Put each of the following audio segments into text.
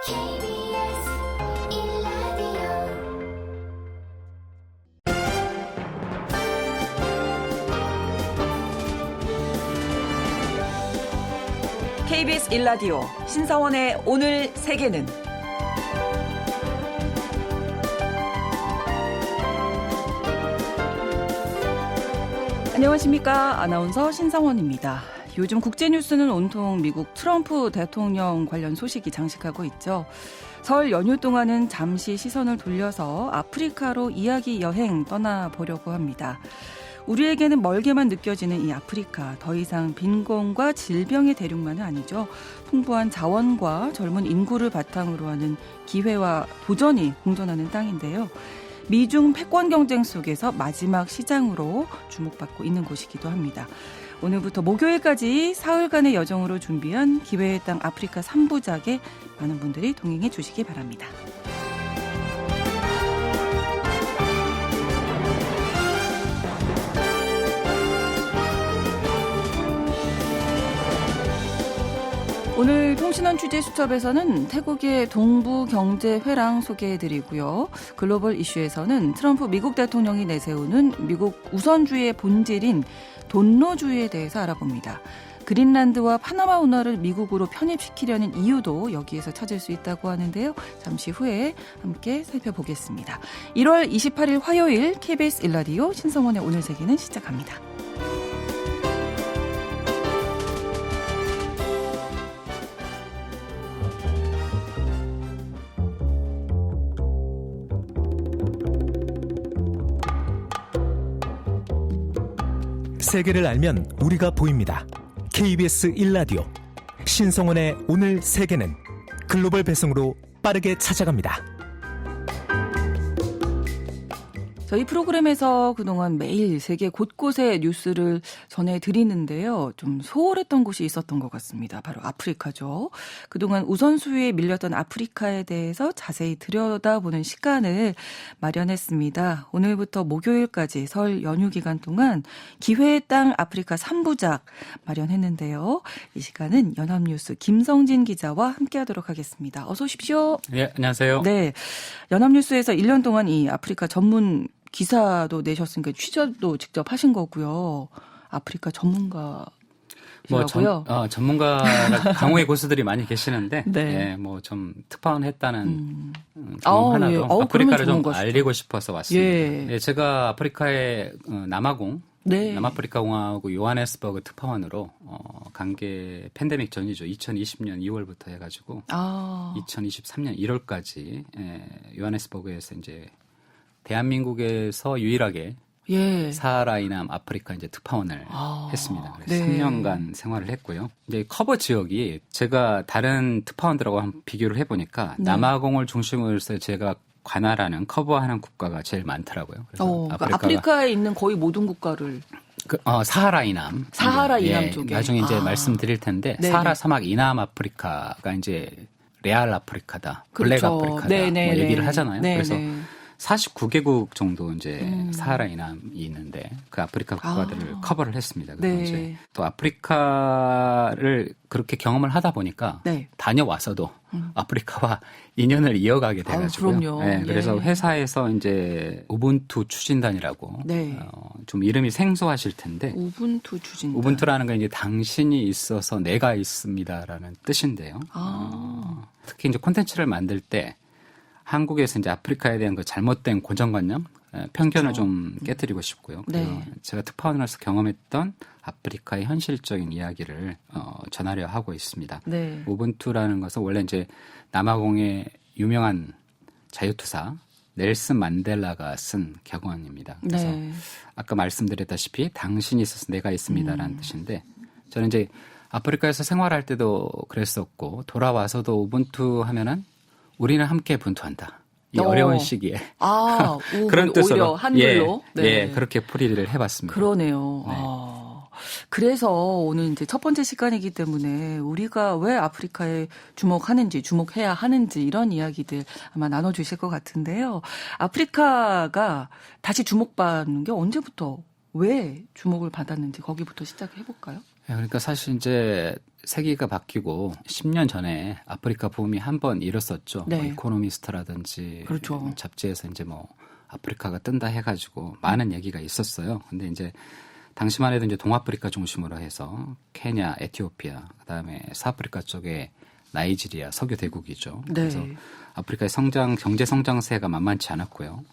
KBS 1라디오 KBS 1라디오 신사원의 오늘 세계는 안녕하십니까. 아나운서 신상원입니다. 요즘 국제뉴스는 온통 미국 트럼프 대통령 관련 소식이 장식하고 있죠. 설 연휴 동안은 잠시 시선을 돌려서 아프리카로 이야기 여행 떠나보려고 합니다. 우리에게는 멀게만 느껴지는 이 아프리카, 더 이상 빈곤과 질병의 대륙만은 아니죠. 풍부한 자원과 젊은 인구를 바탕으로 하는 기회와 도전이 공존하는 땅인데요. 미중 패권 경쟁 속에서 마지막 시장으로 주목받고 있는 곳이기도 합니다. 오늘부터 목요일까지 사흘간의 여정으로 준비한 기회의 땅 아프리카 3부작에 많은 분들이 동행해 주시기 바랍니다. 오늘 통신원 취재 수첩에서는 태국의 동부경제회랑 소개해드리고요. 글로벌 이슈에서는 트럼프 미국 대통령이 내세우는 미국 우선주의의 본질인 돈노주의에 대해서 알아봅니다. 그린란드와 파나마 운하를 미국으로 편입시키려는 이유도 여기에서 찾을 수 있다고 하는데요. 잠시 후에 함께 살펴보겠습니다. 1월 28일 화요일 KBS 1라디오 신성원의 오늘 세계는 시작합니다. 세계를 알면 우리가 보입니다. KBS 1라디오 신성원의 오늘 세계는 글로벌 배송으로 빠르게 찾아갑니다. 저희 프로그램에서 그동안 매일 세계 곳곳의 뉴스를 전해드리는데요. 좀 소홀했던 곳이 있었던 것 같습니다. 바로 아프리카죠. 그동안 우선순위에 밀렸던 아프리카에 대해서 자세히 들여다보는 시간을 마련했습니다. 오늘부터 목요일까지 설 연휴 기간 동안 기회의 땅 아프리카 3부작 마련했는데요. 이 시간은 연합뉴스 김성진 기자와 함께하도록 하겠습니다. 어서 오십시오. 네, 안녕하세요. 네, 연합뉴스에서 1년 동안 이 아프리카 전문 기사도 내셨으니까 취재도 직접 하신 거고요. 아프리카 전문가시라고요? 전문가가 강호의 고수들이 많이 계시는데, 네. 예, 뭐 좀 특파원했다는 경험 하나로 예. 아프리카를 좀 전문가시죠. 알리고 싶어서 왔습니다. 예. 예, 제가 아프리카의 남아공, 네. 남아프리카 공화국 요하네스버그 특파원으로 관계 팬데믹 전이죠. 2020년 2월부터 해가지고 2023년 1월까지 요하네스버그에서 이제 대한민국에서 유일하게 예. 사하라 이남 아프리카 이제 특파원을 했습니다. 그래서 네. 3년간 생활을 했고요. 이제 커버 지역이 제가 다른 특파원들하고 한번 비교를 해보니까 네. 남아공을 중심으로 해서 제가 관할하는 커버하는 국가가 제일 많더라고요. 그래서 그러니까 아프리카에 있는 거의 모든 국가를 사하라 이남. 사하라 이남 쪽에. 나중에 이제 말씀드릴 텐데 네네. 사하라 사막 이남 아프리카가 이제 레알 아프리카다, 블랙 그렇죠. 아프리카다 네네. 뭐 얘기를 하잖아요. 네네. 그래서 49개국 정도 이제 사하라 이남이 있는데 그 아프리카 국가들을 커버를 했습니다. 그리고 네. 이제 또 아프리카를 그렇게 경험을 하다 보니까 네. 다녀와서도 아프리카와 인연을 이어가게 돼가지고요. 그럼요. 네, 그래서 예. 회사에서 이제 우분투 추진단이라고 네. 좀 이름이 생소하실 텐데 우분투 추진단. 우분투라는 건 이제 당신이 있어서 내가 있습니다라는 뜻인데요. 특히 이제 콘텐츠를 만들 때 한국에서 이제 아프리카에 대한 그 잘못된 고정관념, 편견을 좀 깨뜨리고 싶고요. 그래서 네. 제가 특파원으로서 경험했던 아프리카의 현실적인 이야기를 전하려 하고 있습니다. 네. 우분투라는 것은 원래 이제 남아공의 유명한 자유투사 넬슨 만델라가 쓴 격언입니다. 그래서 네. 아까 말씀드렸다시피 당신이 있어서 내가 있습니다라는 뜻인데 저는 이제 아프리카에서 생활할 때도 그랬었고 돌아와서도 우분투 하면은 우리는 함께 분투한다. 이 어려운 시기에 그런 뜻으로 오히려 한글로. 예, 그렇게 풀이를 해봤습니다. 그러네요. 네. 그래서 오늘 이제 첫 번째 시간이기 때문에 우리가 왜 아프리카에 주목해야 하는지 이런 이야기들 아마 나눠주실 것 같은데요. 아프리카가 다시 주목받는 게 언제부터 왜 주목을 받았는지 거기부터 시작해 볼까요? 그러니까 사실 이제 세기가 바뀌고 10년 전에 아프리카 붐이 한 번 일었었죠. 네. 뭐 이코노미스트라든지 그렇죠. 잡지에서 이제 뭐 아프리카가 뜬다 해가지고 많은 얘기가 있었어요. 근데 이제 당시만 해도 이제 동아프리카 중심으로 해서 케냐, 에티오피아, 그다음에 서아프리카 쪽에 나이지리아, 석유 대국이죠. 네. 그래서 아프리카의 경제 성장세가 만만치 않았고요.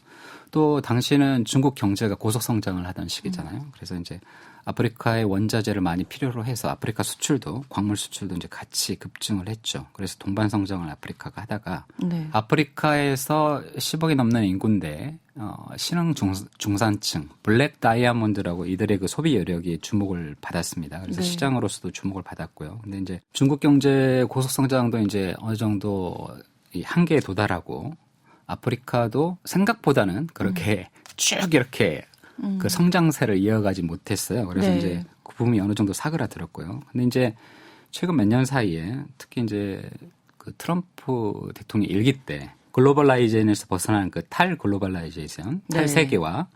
또 당시는 중국 경제가 고속 성장을 하던 시기잖아요. 그래서 이제 아프리카의 원자재를 많이 필요로 해서 아프리카 수출도 광물 수출도 이제 같이 급증을 했죠. 그래서 동반 성장을 아프리카가 하다가 네. 아프리카에서 10억이 넘는 인구인데 신흥 중산층 블랙 다이아몬드라고 이들의 그 소비 여력이 주목을 받았습니다. 그래서 네. 시장으로서도 주목을 받았고요. 근데 이제 중국 경제 고속 성장도 이제 어느 정도 이 한계에 도달하고 아프리카도 생각보다는 그렇게 쭉 이렇게 그 성장세를 이어가지 못했어요. 그래서 네. 이제 그 부분이 어느 정도 사그라들었고요. 근데 이제 최근 몇 년 사이에 특히 이제 그 트럼프 대통령 일기 때 글로벌라이제이션에서 벗어나는 그 탈글로벌라이제이션, 네. 탈세계화,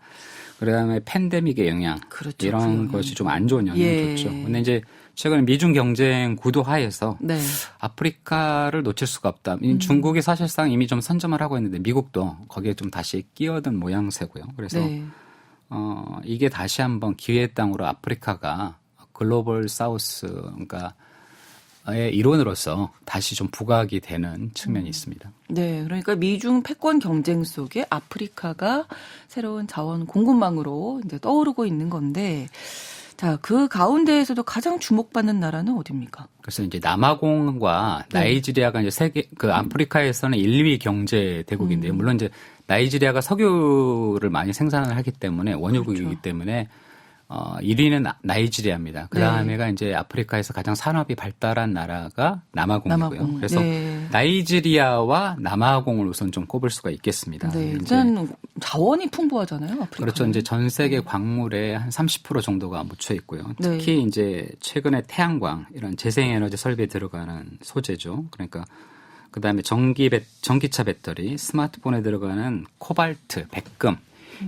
그다음에 팬데믹의 영향 그렇죠. 이런 그 것이 좀 안 좋은 영향을 예. 줬죠. 근데 이제 최근에 미중 경쟁 구도 하에서 네. 아프리카를 놓칠 수가 없다. 중국이 사실상 이미 좀 선점을 하고 있는데 미국도 거기에 좀 다시 끼어든 모양새고요. 그래서 네. 이게 다시 한번 기회의 땅으로 아프리카가 글로벌 사우스, 그러니까 의 일원으로서 다시 좀 부각이 되는 측면이 있습니다. 네, 그러니까 미중 패권 경쟁 속에 아프리카가 새로운 자원 공급망으로 이제 떠오르고 있는 건데, 자, 그 가운데에서도 가장 주목받는 나라는 어디입니까? 그래서 이제 남아공과 나이지리아가 이제 그 아프리카에서는 1, 2위 경제 대국인데요. 물론 이제 나이지리아가 석유를 많이 생산을 하기 때문에 원유국이기 그렇죠. 때문에 1위는 나이지리아입니다. 그 다음에가 이제 아프리카에서 가장 산업이 발달한 나라가 남아공이고요. 남아공. 그래서 네. 나이지리아와 남아공을 우선 좀 꼽을 수가 있겠습니다. 네, 이제 일단 자원이 풍부하잖아요, 아프리카. 그렇죠. 이제 전 세계 광물의 한 30% 정도가 묻혀 있고요. 네. 특히 이제 최근에 태양광 이런 재생에너지 설비에 들어가는 소재죠. 그러니까 그다음에 전기차 배터리, 스마트폰에 들어가는 코발트, 백금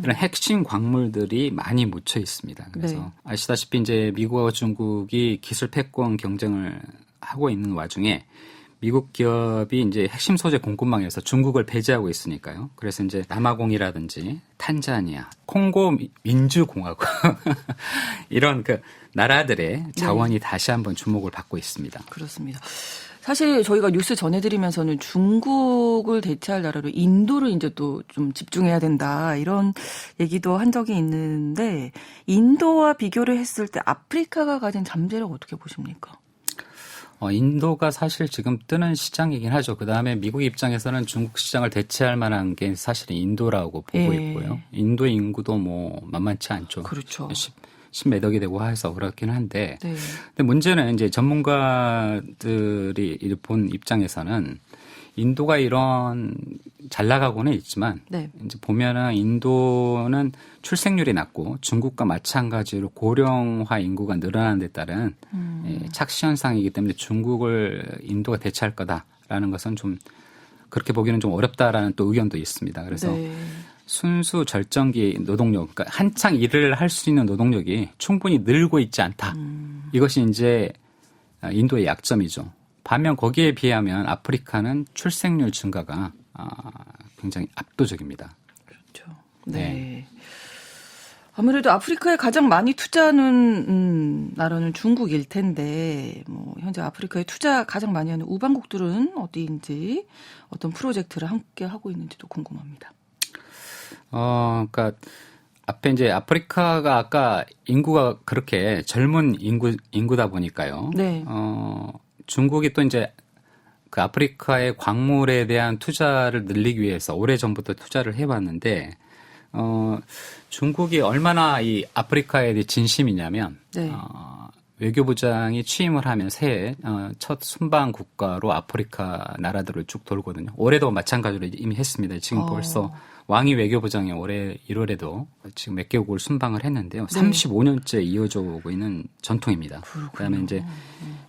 이런 핵심 광물들이 많이 묻혀 있습니다. 그래서 네. 아시다시피 이제 미국과 중국이 기술 패권 경쟁을 하고 있는 와중에 미국 기업이 이제 핵심 소재 공급망에서 중국을 배제하고 있으니까요. 그래서 이제 남아공이라든지 탄자니아, 콩고 민주공화국 이런 그 나라들의 자원이 다시 한번 주목을 받고 있습니다. 그렇습니다. 사실 저희가 뉴스 전해드리면서는 중국을 대체할 나라로 인도를 이제 또 좀 집중해야 된다 이런 얘기도 한 적이 있는데 인도와 비교를 했을 때 아프리카가 가진 잠재력 어떻게 보십니까? 인도가 사실 지금 뜨는 시장이긴 하죠. 그다음에 미국 입장에서는 중국 시장을 대체할 만한 게 사실은 인도라고 보고 예. 있고요. 인도 인구도 뭐 만만치 않죠. 그렇죠. 10몇 억이 되고 해서 그렇긴 한데 네. 근데 문제는 이제 전문가들이 본 입장에서는 인도가 이런 잘 나가고는 있지만 네. 이제 보면은 인도는 출생률이 낮고 중국과 마찬가지로 고령화 인구가 늘어나는 데 따른 착시 현상이기 때문에 중국을 인도가 대체할 거다라는 것은 좀 그렇게 보기는 좀 어렵다라는 또 의견도 있습니다. 그래서 네. 순수 절정기 노동력, 그러니까 한창 일을 할 수 있는 노동력이 충분히 늘고 있지 않다. 이것이 이제 인도의 약점이죠. 반면 거기에 비하면 아프리카는 출생률 증가가 굉장히 압도적입니다. 그렇죠. 네. 아무래도 아프리카에 가장 많이 투자하는 나라는 중국일 텐데 뭐 현재 아프리카에 투자 가장 많이 하는 우방국들은 어디인지 어떤 프로젝트를 함께 하고 있는지도 궁금합니다. 그러니까 앞에 이제 아프리카가 아까 인구가 그렇게 젊은 인구다 보니까요. 네. 중국이 또 이제 그 아프리카의 광물에 대한 투자를 늘리기 위해서 오래전부터 투자를 해왔는데, 중국이 얼마나 이 아프리카에 대해 진심이냐면, 네. 외교부장이 취임을 하면 새해 첫 순방 국가로 아프리카 나라들을 쭉 돌거든요. 올해도 마찬가지로 이미 했습니다. 지금 벌써 왕이 외교부장이 올해 1월에도 지금 몇 개국을 순방을 했는데요. 네. 35년째 이어져 오고 있는 전통입니다. 그다음에 이제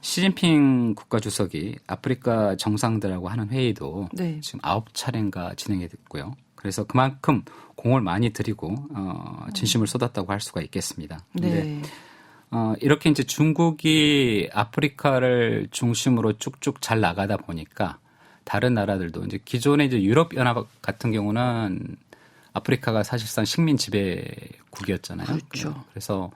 시진핑 국가주석이 아프리카 정상들하고 하는 회의도 네. 지금 9차례인가 진행이 됐고요. 그래서 그만큼 공을 많이 들이고 진심을 쏟았다고 할 수가 있겠습니다. 근데 네. 이렇게 이제 중국이 아프리카를 중심으로 쭉쭉 잘 나가다 보니까 다른 나라들도 이제 기존의 이제 유럽 연합 같은 경우는 아프리카가 사실상 식민 지배국이었잖아요. 그렇죠. 그래서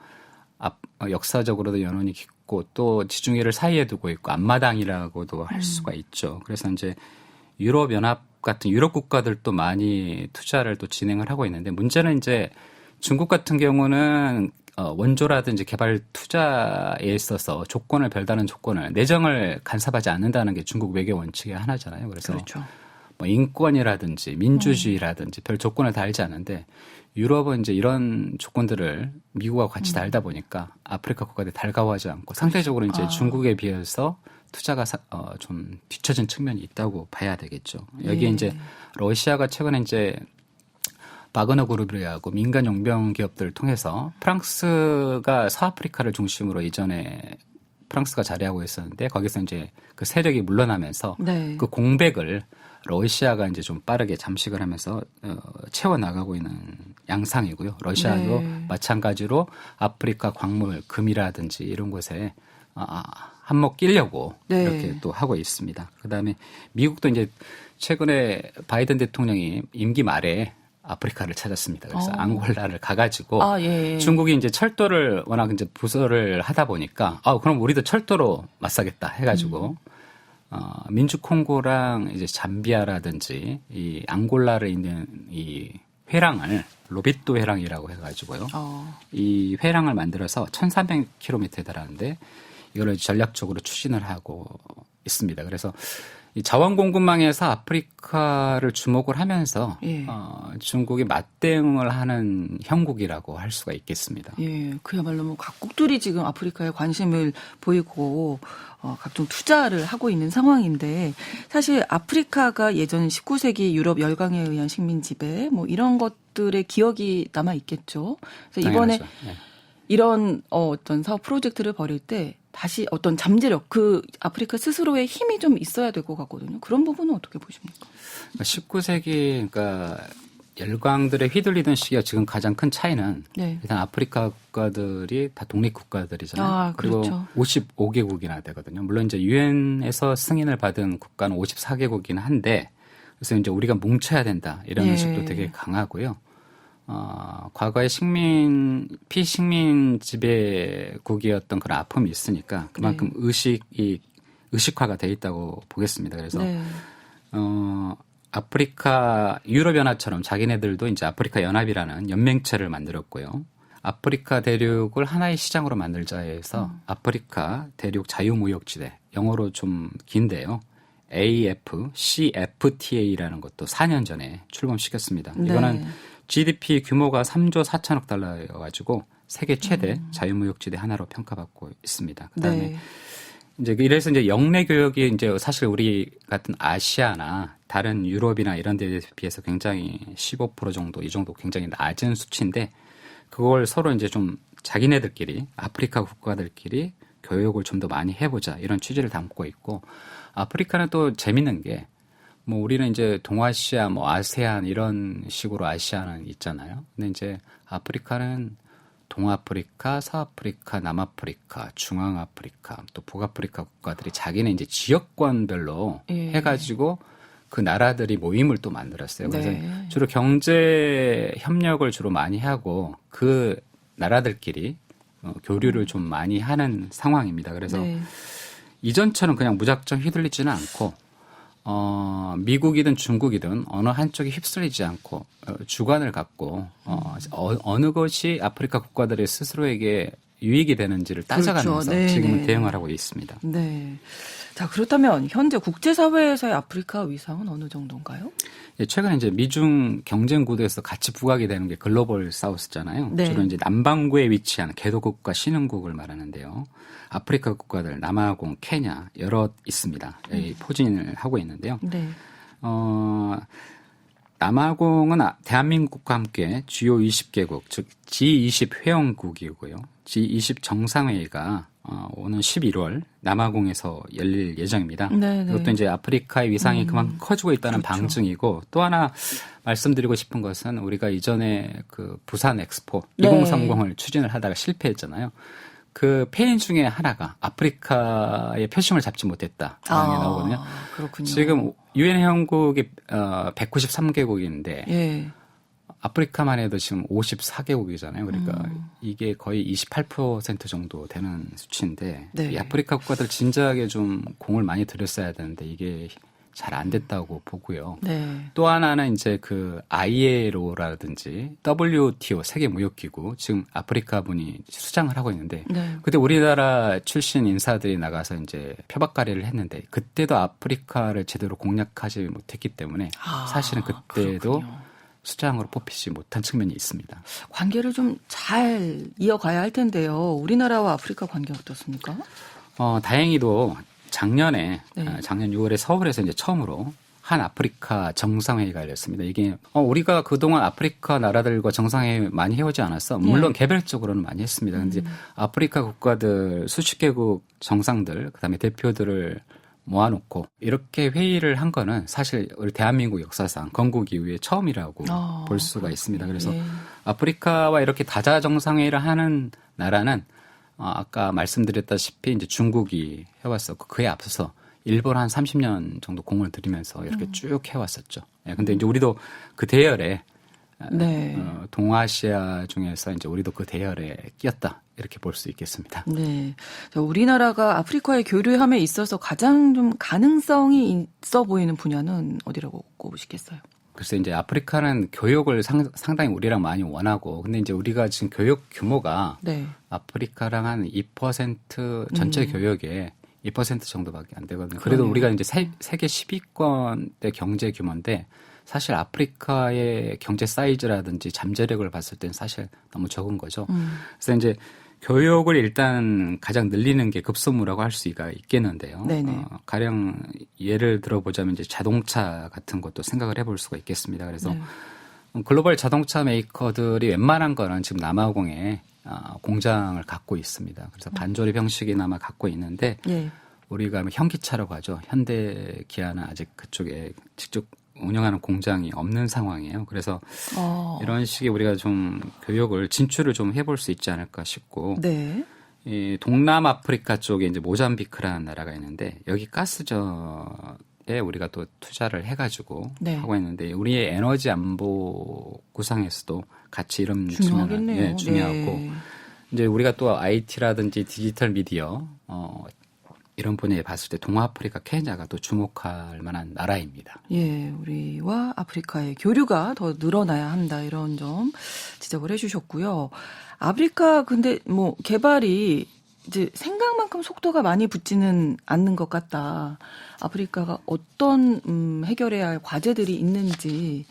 역사적으로도 연원이 깊고 또 지중해를 사이에 두고 있고 앞마당이라고도 할 수가 있죠. 그래서 이제 유럽 연합 같은 유럽 국가들도 많이 투자를 또 진행을 하고 있는데 문제는 이제 중국 같은 경우는 원조라든지 개발 투자에 있어서 조건을 별다른 조건을 내정을 간섭하지 않는다는 게 중국 외교 원칙의 하나잖아요. 그래서 그렇죠. 뭐 인권이라든지 민주주의라든지 별 조건을 달지 않는데 유럽은 이제 이런 조건들을 미국과 같이 달다 보니까 아프리카 국가들이 달가워하지 않고 상대적으로 이제 중국에 비해서 투자가 좀 뒤처진 측면이 있다고 봐야 되겠죠. 여기에 이제 러시아가 최근에 이제 바그너 그룹이라고 민간 용병 기업들을 통해서 프랑스가 서아프리카를 중심으로 이전에 프랑스가 자리하고 있었는데 거기서 이제 그 세력이 물러나면서 네. 그 공백을 러시아가 이제 좀 빠르게 잠식을 하면서 채워 나가고 있는 양상이고요. 러시아도 네. 마찬가지로 아프리카 광물, 금이라든지 이런 곳에 한몫 끼려고 네. 이렇게 또 하고 있습니다. 그다음에 미국도 이제 최근에 바이든 대통령이 임기 말에 아프리카를 찾았습니다. 그래서 앙골라를 가가지고 예. 중국이 이제 철도를 워낙 이제 부설을 하다 보니까 그럼 우리도 철도로 맞서겠다 해가지고 민주 콩고랑 이제 잠비아라든지 이 앙골라를 있는 이 회랑을 로비또 회랑이라고 해가지고요. 이 회랑을 만들어서 1,300km에 달하는데 이거를 전략적으로 추진을 하고 있습니다. 그래서 이 자원 공급망에서 아프리카를 주목을 하면서 중국이 맞대응을 하는 형국이라고 할 수가 있겠습니다. 예, 그야말로 뭐 각국들이 지금 아프리카에 관심을 보이고 각종 투자를 하고 있는 상황인데 사실 아프리카가 예전 19세기 유럽 열강에 의한 식민 지배 뭐 이런 것들의 기억이 남아 있겠죠. 그래서 이번에 이런 어떤 사업 프로젝트를 벌일 때 다시 어떤 잠재력, 그 아프리카 스스로의 힘이 좀 있어야 될 것 같거든요. 그런 부분은 어떻게 보십니까? 19세기 그러니까 열강들에 휘둘리던 시기가 지금 가장 큰 차이는 일단 아프리카 국가들이 다 독립 국가들이잖아요. 그렇죠. 그리고 55개국이나 되거든요. 물론 이제 유엔에서 승인을 받은 국가는 54개국이긴 한데 그래서 이제 우리가 뭉쳐야 된다 이런 의식도 되게 강하고요. 과거에 피식민 지배국이었던 그런 아픔이 있으니까 그만큼 의식화가 돼 있다고 보겠습니다. 그래서 아프리카 유럽연합처럼 자기네들도 이제 아프리카 연합이라는 연맹체를 만들었고요. 아프리카 대륙을 하나의 시장으로 만들자 해서 아프리카 대륙 자유무역지대 영어로 좀 긴데요. AFCFTA라는 것도 4년 전에 출범시켰습니다. 이거는 GDP 규모가 3조 4천억 달러여가지고 세계 최대 자유무역지대 하나로 평가받고 있습니다. 그다음에 이제 이래서 이제 영내 교역이 이제 사실 우리 같은 아시아나 다른 유럽이나 이런 데에 비해서 굉장히 15% 정도 이 정도 굉장히 낮은 수치인데 그걸 서로 이제 좀 자기네들끼리 아프리카 국가들끼리 교역을 좀 더 많이 해보자 이런 취지를 담고 있고 아프리카는 또 재밌는 게 뭐 우리는 이제 동아시아, 뭐 아세안 이런 식으로 아시아는 있잖아요. 근데 이제 아프리카는 동아프리카, 서아프리카, 남아프리카, 중앙아프리카, 또 북아프리카 국가들이 자기네 이제 지역권별로 해가지고 그 나라들이 모임을 또 만들었어요. 그래서 주로 경제 협력을 주로 많이 하고 그 나라들끼리 교류를 좀 많이 하는 상황입니다. 그래서 이전처럼 그냥 무작정 휘둘리지는 않고 미국이든 중국이든 어느 한쪽에 휩쓸리지 않고 주관을 갖고 어느 것이 아프리카 국가들의 스스로에게 유익이 되는지를 따져가면서 지금은 대응을 하고 있습니다. 네. 자, 그렇다면 현재 국제사회에서의 아프리카 위상은 어느 정도인가요? 최근에 이제 미중 경쟁 구도에서 같이 부각이 되는 게 글로벌 사우스잖아요. 주로 이제 남반구에 위치한 개도국과 신흥국을 말하는데요. 아프리카 국가들 남아공, 케냐 여러 있습니다. 포진을 하고 있는데요. 남아공은 대한민국과 함께 주요 20개국, 즉 G20 회원국이고요. G20 정상회의가 오는 11월 남아공에서 열릴 예정입니다. 이것도 이제 아프리카의 위상이 그만큼 커지고 있다는 방증이고 또 하나 말씀드리고 싶은 것은 우리가 이전에 그 부산 엑스포 2030을 추진을 하다가 실패했잖아요. 그 폐인 중에 하나가 아프리카의 표심을 잡지 못했다. 방에 나오거든요. 그렇군요. 지금 유엔 회원국이 193개국인데 예. 아프리카만 해도 지금 54개국이잖아요. 그러니까 이게 거의 28% 정도 되는 수치인데 네. 이 아프리카 국가들 진작에 좀 공을 많이 들였어야 되는데 이게 잘 안 됐다고 보고요. 네. 또 하나는 이제 그 ILO라든지 WTO 세계무역기구 지금 아프리카 분이 수장을 하고 있는데 네. 그때 우리나라 출신 인사들이 나가서 이제 표박거리를 했는데 그때도 아프리카를 제대로 공략하지 못했기 때문에 사실은 그때도 그렇군요. 수장으로 뽑히지 못한 측면이 있습니다. 관계를 좀 잘 이어가야 할 텐데요. 우리나라와 아프리카 관계 어떻습니까? 다행히도 작년에 네. 작년 6월에 서울에서 이제 처음으로 한 아프리카 정상회의가 열렸습니다. 이게 우리가 그동안 아프리카 나라들과 정상회의 많이 해오지 않았어. 물론 개별적으로는 많이 했습니다. 근데 아프리카 국가들 수십 개국 정상들 그다음에 대표들을 모아놓고 이렇게 회의를 한 거는 사실 우리 대한민국 역사상 건국 이후에 처음이라고 볼 수가 있습니다. 그래서 예. 아프리카와 이렇게 다자 정상회의를 하는 나라는 아까 말씀드렸다시피 이제 중국이 해왔었고 그에 앞서서 일본 한 30년 정도 공을 들이면서 이렇게 쭉 해왔었죠. 예, 근데 이제 우리도 그 대열에 네. 동아시아 중에서 이제 우리도 그 대열에 끼었다 이렇게 볼 수 있겠습니다. 네. 자, 우리나라가 아프리카의 교류함에 있어서 가장 좀 가능성이 있어 보이는 분야는 어디라고 꼽으시겠어요? 글쎄 이제 아프리카는 교육을 상당히 우리랑 많이 원하고 근데 이제 우리가 지금 교육 규모가 네. 아프리카랑 한 2% 전체 교육의 2% 정도밖에 안 되거든요. 그래도 그러네요. 우리가 이제 세계 10위권대 경제 규모인데 사실 아프리카의 경제 사이즈라든지 잠재력을 봤을 때는 사실 너무 적은 거죠. 그래서 이제 교육을 일단 가장 늘리는 게 급선무라고 할 수가 있겠는데요. 네네. 가령 예를 들어보자면 이제 자동차 같은 것도 생각을 해볼 수가 있겠습니다. 그래서 네. 글로벌 자동차 메이커들이 웬만한 거는 지금 남아공에 공장을 갖고 있습니다. 그래서 반조립 형식이나마 갖고 있는데 예. 우리가 현기차라고 하죠. 현대 기아는 아직 그쪽에 직접 운영하는 공장이 없는 상황이에요. 그래서 이런 식의 우리가 좀 교육을 진출을 좀 해볼 수 있지 않을까 싶고 네. 이 동남아프리카 쪽에 이제 모잠비크라는 나라가 있는데 여기 가스전에 우리가 또 투자를 해가지고 네. 하고 있는데 우리의 에너지 안보 구상에서도 같이 이런 중요하겠네요. 중요하고 네. 이제 우리가 또 IT라든지 디지털 미디어 이런 분야에 봤을 때 동아프리카 케냐가 또 주목할 만한 나라입니다. 예, 우리와 아프리카의 교류가 더 늘어나야 한다 이런 점 지적을 해주셨고요. 아프리카 근데 뭐 개발이 이제 생각만큼 속도가 많이 붙지는 않는 것 같다. 아프리카가 어떤 해결해야 할 과제들이 있는지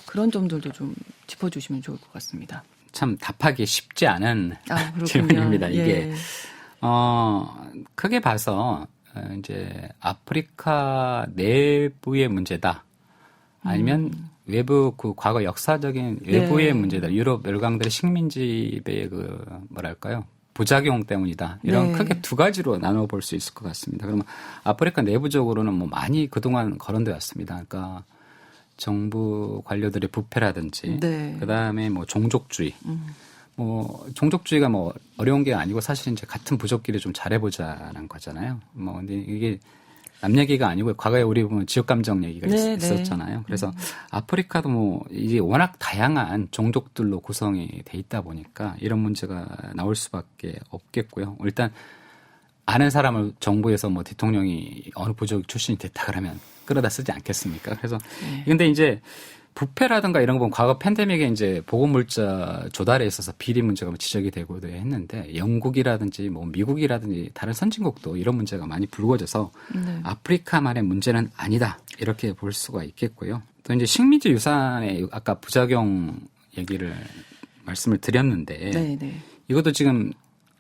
그런 점들도 좀 짚어주시면 좋을 것 같습니다. 참 답하기 쉽지 않은 그렇군요. 질문입니다. 이게 예. 크게 봐서 이제 아프리카 내부의 문제다. 아니면 외부 그 과거 역사적인 외부의 네. 문제다. 유럽 열강들의 식민지배의 그 뭐랄까요? 부작용 때문이다. 이런 네. 크게 두 가지로 나눠 볼 수 있을 것 같습니다. 그러면 아프리카 내부적으로는 뭐 많이 그동안 거론돼 왔습니다. 그러니까 정부 관료들의 부패라든지 네. 그다음에 뭐 종족주의 뭐 종족주의가 뭐 어려운 게 아니고 사실 이제 같은 부족끼리 좀 잘해보자는 거잖아요. 뭐 근데 이게 남 얘기가 아니고 과거에 우리 보면 지역 감정 얘기가 네, 있었잖아요. 그래서 아프리카도 뭐 이게 워낙 다양한 종족들로 구성이 돼 있다 보니까 이런 문제가 나올 수밖에 없겠고요. 일단 아는 사람을 정부에서 뭐 대통령이 어느 부족 출신이 됐다 그러면 끌어다 쓰지 않겠습니까? 그래서 근데 이제 부패라든가 이런 거 보면 과거 팬데믹에 이제 보건물자 조달에 있어서 비리 문제가 지적이 되고도 했는데 영국이라든지 뭐 미국이라든지 다른 선진국도 이런 문제가 많이 불거져서 네. 아프리카만의 문제는 아니다 이렇게 볼 수가 있겠고요. 또 이제 식민지 유산의 아까 부작용 얘기를 말씀을 드렸는데 네, 네. 이것도 지금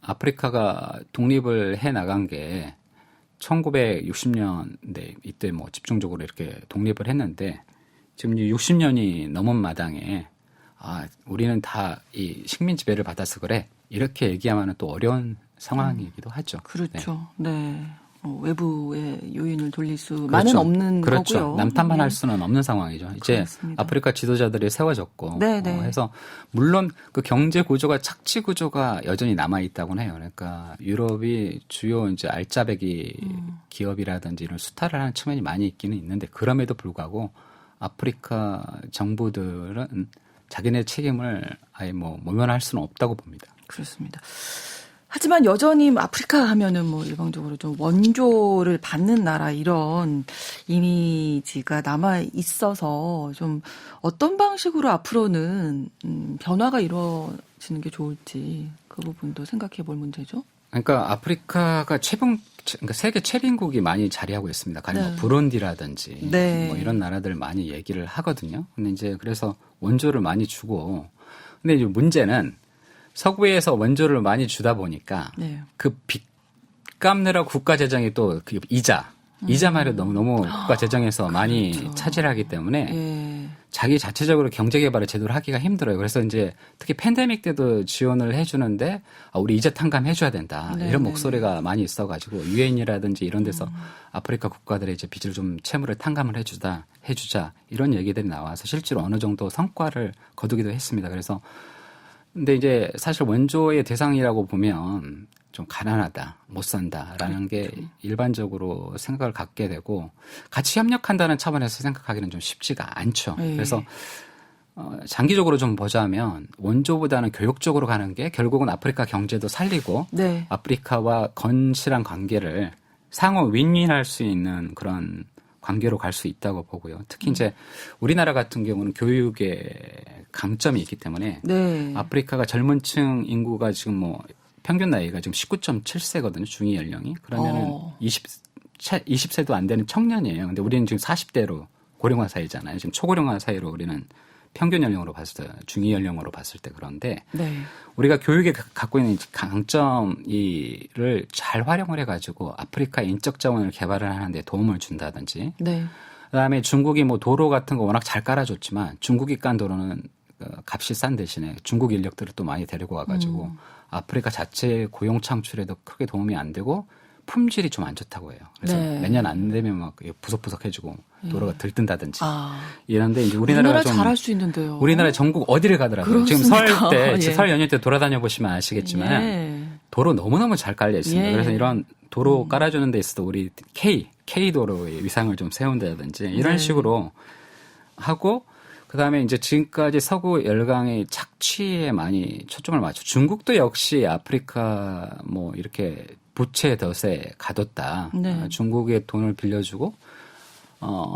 아프리카가 독립을 해 나간 게 1960년대 이때 뭐 집중적으로 이렇게 독립을 했는데 지금 60년이 넘은 마당에 우리는 다 이 식민 지배를 받아서 그래 이렇게 얘기하면 또 어려운 상황이기도 하죠. 그렇죠. 네. 외부의 요인을 돌릴 수만은 그렇죠. 없는 그렇죠. 거고요. 남탓만 네. 할 수는 없는 상황이죠. 이제 그렇습니다. 아프리카 지도자들이 세워졌고 네. 해서 물론 그 경제 구조가 착취 구조가 여전히 남아 있다고는 해요. 그러니까 유럽이 주요 이제 알짜배기 기업이라든지 이런 수탈을 하는 측면이 많이 있기는 있는데 그럼에도 불구하고 아프리카 정부들은 자기네 책임을 아예 뭐 모면할 수는 없다고 봅니다. 그렇습니다. 하지만 여전히 아프리카 하면은 뭐 일방적으로 좀 원조를 받는 나라 이런 이미지가 남아 있어서 좀 어떤 방식으로 앞으로는 변화가 이루어지는 게 좋을지 그 부분도 생각해 볼 문제죠. 그러니까 아프리카가 그러니까 세계 최빈국이 많이 자리하고 있습니다. 가령 뭐 부룬디라든지 네. 뭐 이런 나라들 많이 얘기를 하거든요. 근데 이제 그래서 원조를 많이 주고 근데 이제 문제는 서구에서 원조를 많이 주다 보니까 네. 그 빚 갚느라 국가 재정이 또 그 이자만으로 너무 국가 재정에서 많이 그렇죠. 차지를 하기 때문에 예. 자기 자체적으로 경제 개발을 제대로 하기가 힘들어요. 그래서 이제 특히 팬데믹 때도 지원을 해주는데 우리 이자 탕감해줘야 된다. 네, 이런 네, 목소리가 많이 있어가지고 유엔이라든지 이런 데서 아프리카 국가들의 이제 빚을 좀 채무를 탕감을 해주자 이런 얘기들이 나와서 실제로 어느 정도 성과를 거두기도 했습니다. 그래서 근데 이제 사실 원조의 대상이라고 보면 좀 가난하다, 못 산다라는 게 일반적으로 생각을 갖게 되고 같이 협력한다는 차원에서 생각하기는 좀 쉽지가 않죠. 예. 그래서 장기적으로 좀 보자면 원조보다는 교육적으로 가는 게 결국은 아프리카 경제도 살리고 네. 아프리카와 건실한 관계를 상호 윈윈할 수 있는 그런 관계로 갈 수 있다고 보고요. 특히 이제 우리나라 같은 경우는 교육에 강점이 있기 때문에 네. 아프리카가 젊은층 인구가 지금 뭐 평균 나이가 지금 19.7세거든요. 중위 연령이. 그러면은 20세도 안 되는 청년이에요. 근데 우리는 지금 40대로 고령화 사회잖아요. 지금 초고령화 사회로 우리는 평균 연령으로 봤을 때, 중위 연령으로 봤을 때 그런데 네. 우리가 교육에 갖고 있는 강점을 잘 활용을 해가지고 아프리카 인적 자원을 개발을 하는데 도움을 준다든지 네. 그다음에 중국이 뭐 도로 같은 거 워낙 잘 깔아줬지만 중국이 깐 도로는 값이 싼 대신에 중국 인력들을 또 많이 데리고 와가지고 아프리카 자체 고용 창출에도 크게 도움이 안 되고 품질이 좀 안 좋다고 해요. 그래서 네. 몇 년 안 되면 막 부석부석해지고 도로가 들뜬다든지 이런데 이제 우리나라 우리나라가 좀 잘할 수 있는데요. 우리나라 전국 어디를 가더라고요. 지금 그렇습니다. 설 때, 예. 설 연휴 때 돌아다녀 보시면 아시겠지만 예. 도로 너무너무 잘 깔려 있습니다. 예. 그래서 이런 도로 깔아주는 데 있어서 우리 K 도로의 위상을 좀 세운다든지 이런 네. 식으로 하고 그다음에 이제 지금까지 서구 열강의 착취에 많이 초점을 맞춰 중국도 역시 아프리카 뭐 이렇게 부채 덫에 가뒀다. 네. 중국의 돈을 빌려주고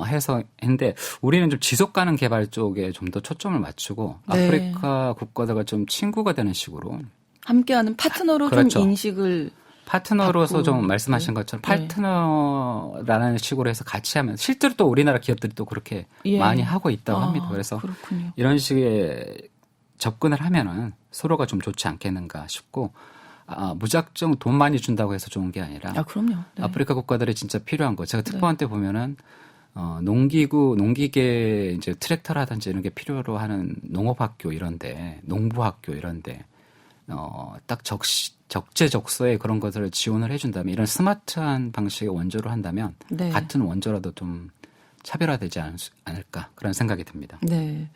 해서 했는데 우리는 좀 지속 가능 개발 쪽에 좀 더 초점을 맞추고 네. 아프리카 국가들과 좀 친구가 되는 식으로 함께하는 파트너로 그렇죠. 좀 인식을 파트너로서 갖고 좀 말씀하신 것처럼 네. 파트너라는 식으로 해서 같이 하면 실제로 또 우리나라 기업들이 또 그렇게 예. 많이 하고 있다고 합니다. 그래서 그렇군요. 이런 식의 접근을 하면은 서로가 좀 좋지 않겠는가 싶고 무작정 돈 많이 준다고 해서 좋은 게 아니라 그럼요. 네. 아프리카 국가들이 진짜 필요한 거. 제가 특파원 때 보면은 농기계 이제 트랙터라든지 이런 게 필요로 하는 농업학교 이런데, 농부학교 이런데, 딱 적재적소에 그런 것들을 지원을 해준다면 이런 스마트한 방식의 원조로 한다면 네. 같은 원조라도 좀 차별화되지 않을까 그런 생각이 듭니다. 네.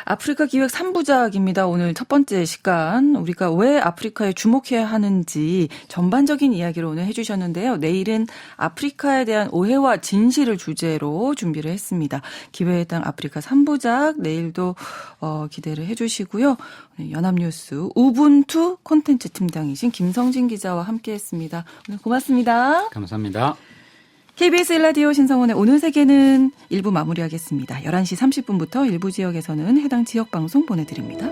아프리카 기획 3부작입니다. 오늘 첫 번째 시간 우리가 왜 아프리카에 주목해야 하는지 전반적인 이야기를 오늘 해주셨는데요. 내일은 아프리카에 대한 오해와 진실을 주제로 준비를 했습니다. 기회의 땅 아프리카 3부작 내일도 기대를 해주시고요. 연합뉴스 우분투 콘텐츠 팀장이신 김성진 기자와 함께했습니다. 오늘 고맙습니다. 감사합니다. KBS 1라디오 신성원의 오늘 세계는 1부 마무리하겠습니다. 11시 30분부터 일부 지역에서는 해당 지역 방송 보내드립니다.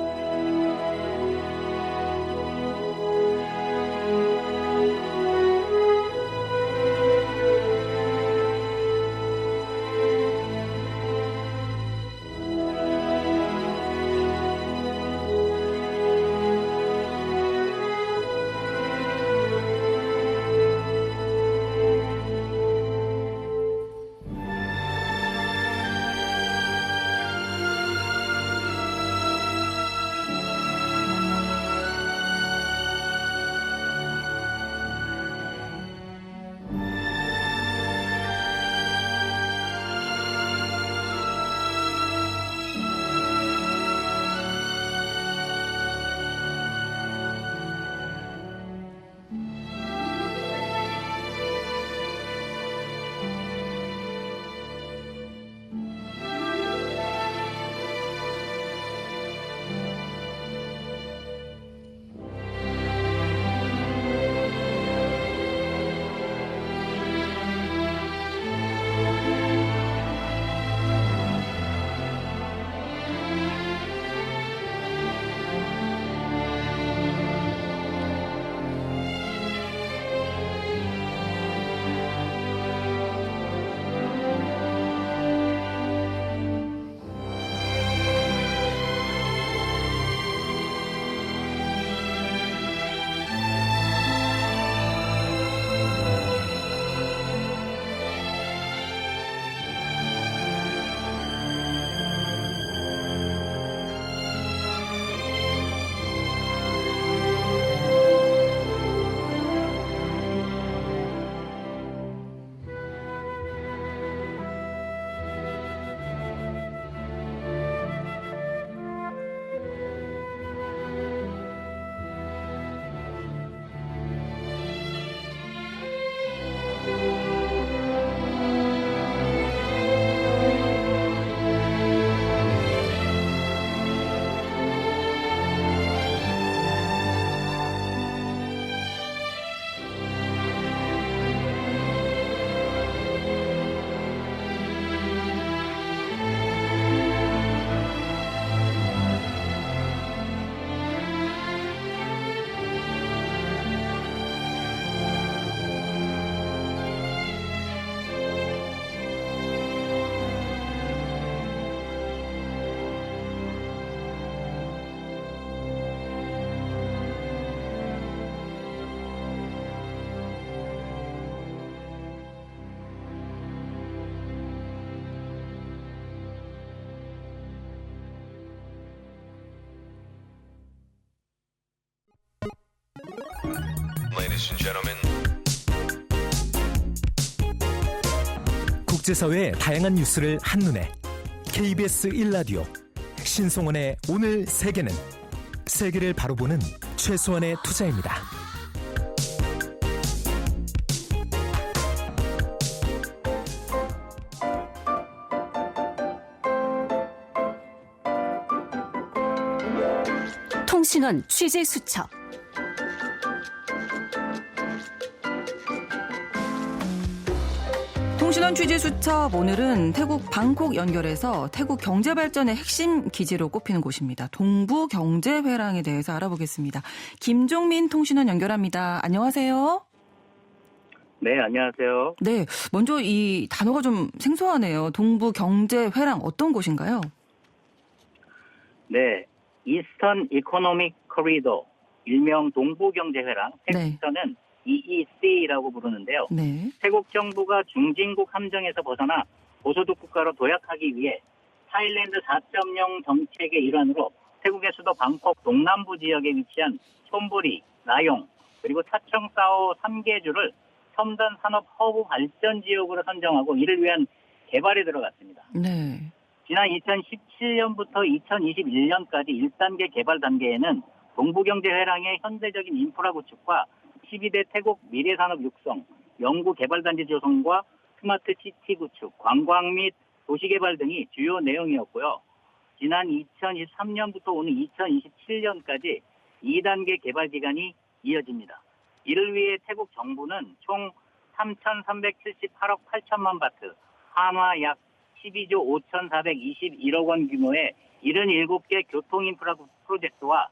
Ladies and gentlemen. 국제사회의 다양한 뉴스를 한눈에 KBS 1라디오 신송원의 오늘 세계는 세계를 바로 보는 최소한의 투자입니다. 통신원 취재 수첩. 통신원 취재 수첩 오늘은 태국 방콕 연결해서 태국 경제 발전의 핵심 기지로 꼽히는 곳입니다. 동부 경제회랑에 대해서 알아보겠습니다. 김종민 통신원 연결합니다. 안녕하세요. 네, 안녕하세요. 네, 먼저 이 단어가 좀 생소하네요. 동부 경제회랑 어떤 곳인가요? 네, 이스턴 이코노믹 코리도, 일명 동부경제회랑, 네. 태국에서는 EEC라고 부르는데요. 네. 태국 정부가 중진국 함정에서 벗어나 고소득 국가로 도약하기 위해 타일랜드 4.0 정책의 일환으로 태국의 수도 방콕 동남부 지역에 위치한 촌부리, 나용, 그리고 차청사오 3개주를 첨단 산업 허브 발전 지역으로 선정하고 이를 위한 개발에 들어갔습니다. 네. 지난 2017년부터 2021년까지 1단계 개발 단계에는 동부경제회랑의 현대적인 인프라 구축과 12대 태국 미래산업 육성, 연구 개발단지 조성과 스마트 시티 구축, 관광 및 도시개발 등이 주요 내용이었고요. 지난 2023년부터 오는 2027년까지 2단계 개발 기간이 이어집니다. 이를 위해 태국 정부는 총 3,378억 8천만 바트, 한화 약 12조 5,421억 원 규모의 77개 교통인프라 프로젝트와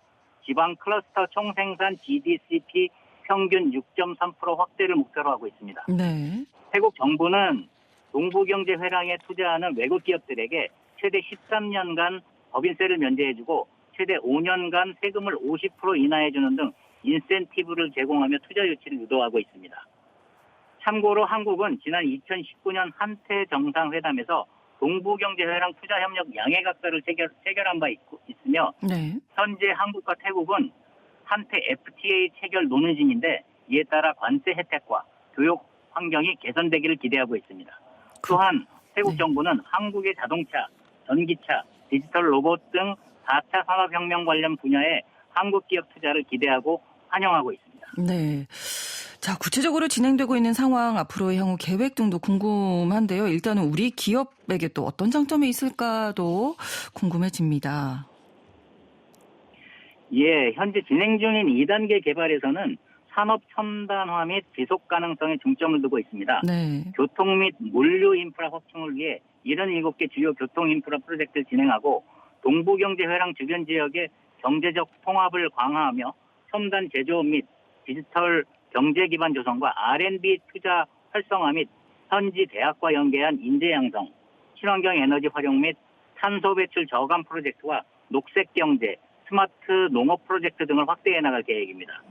지방 클러스터 총생산 GDCP 평균 6.3% 확대를 목표로 하고 있습니다. 네. 태국 정부는 동부경제회랑에 투자하는 외국 기업들에게 최대 13년간 법인세를 면제해주고 최대 5년간 세금을 50% 인하해주는 등 인센티브를 제공하며 투자 유치를 유도하고 있습니다. 참고로 한국은 지난 2019년 한태 정상회담에서 동부경제회랑 투자협력 양해각서를 체결한 바 있으며 네. 현재 한국과 태국은 한태 FTA 체결 논의 중인데 이에 따라 관세 혜택과 교육 환경이 개선되기를 기대하고 있습니다. 또한 태국 정부는 한국의 자동차, 전기차, 디지털 로봇 등 4차 산업혁명 관련 분야에 한국 기업 투자를 기대하고 환영하고 있습니다. 네. 자, 구체적으로 진행되고 있는 상황, 앞으로의 향후 계획 등도 궁금한데요. 일단은 우리 기업에게 또 어떤 장점이 있을까도 궁금해집니다. 예, 현재 진행 중인 2단계 개발에서는 산업 첨단화 및 지속 가능성에 중점을 두고 있습니다. 네. 교통 및 물류 인프라 확충을 위해 77개 주요 교통 인프라 프로젝트를 진행하고 동부경제회랑 주변 지역의 경제적 통합을 강화하며 첨단 제조업 및 디지털 경제 기반 조성과 R&D 투자 활성화 및 현지 대학과 연계한 인재 양성, 친환경 에너지 활용 및 탄소 배출 저감 프로젝트와 녹색 경제, 스마트 농업 프로젝트 등을 확대해 나갈 계획입니다.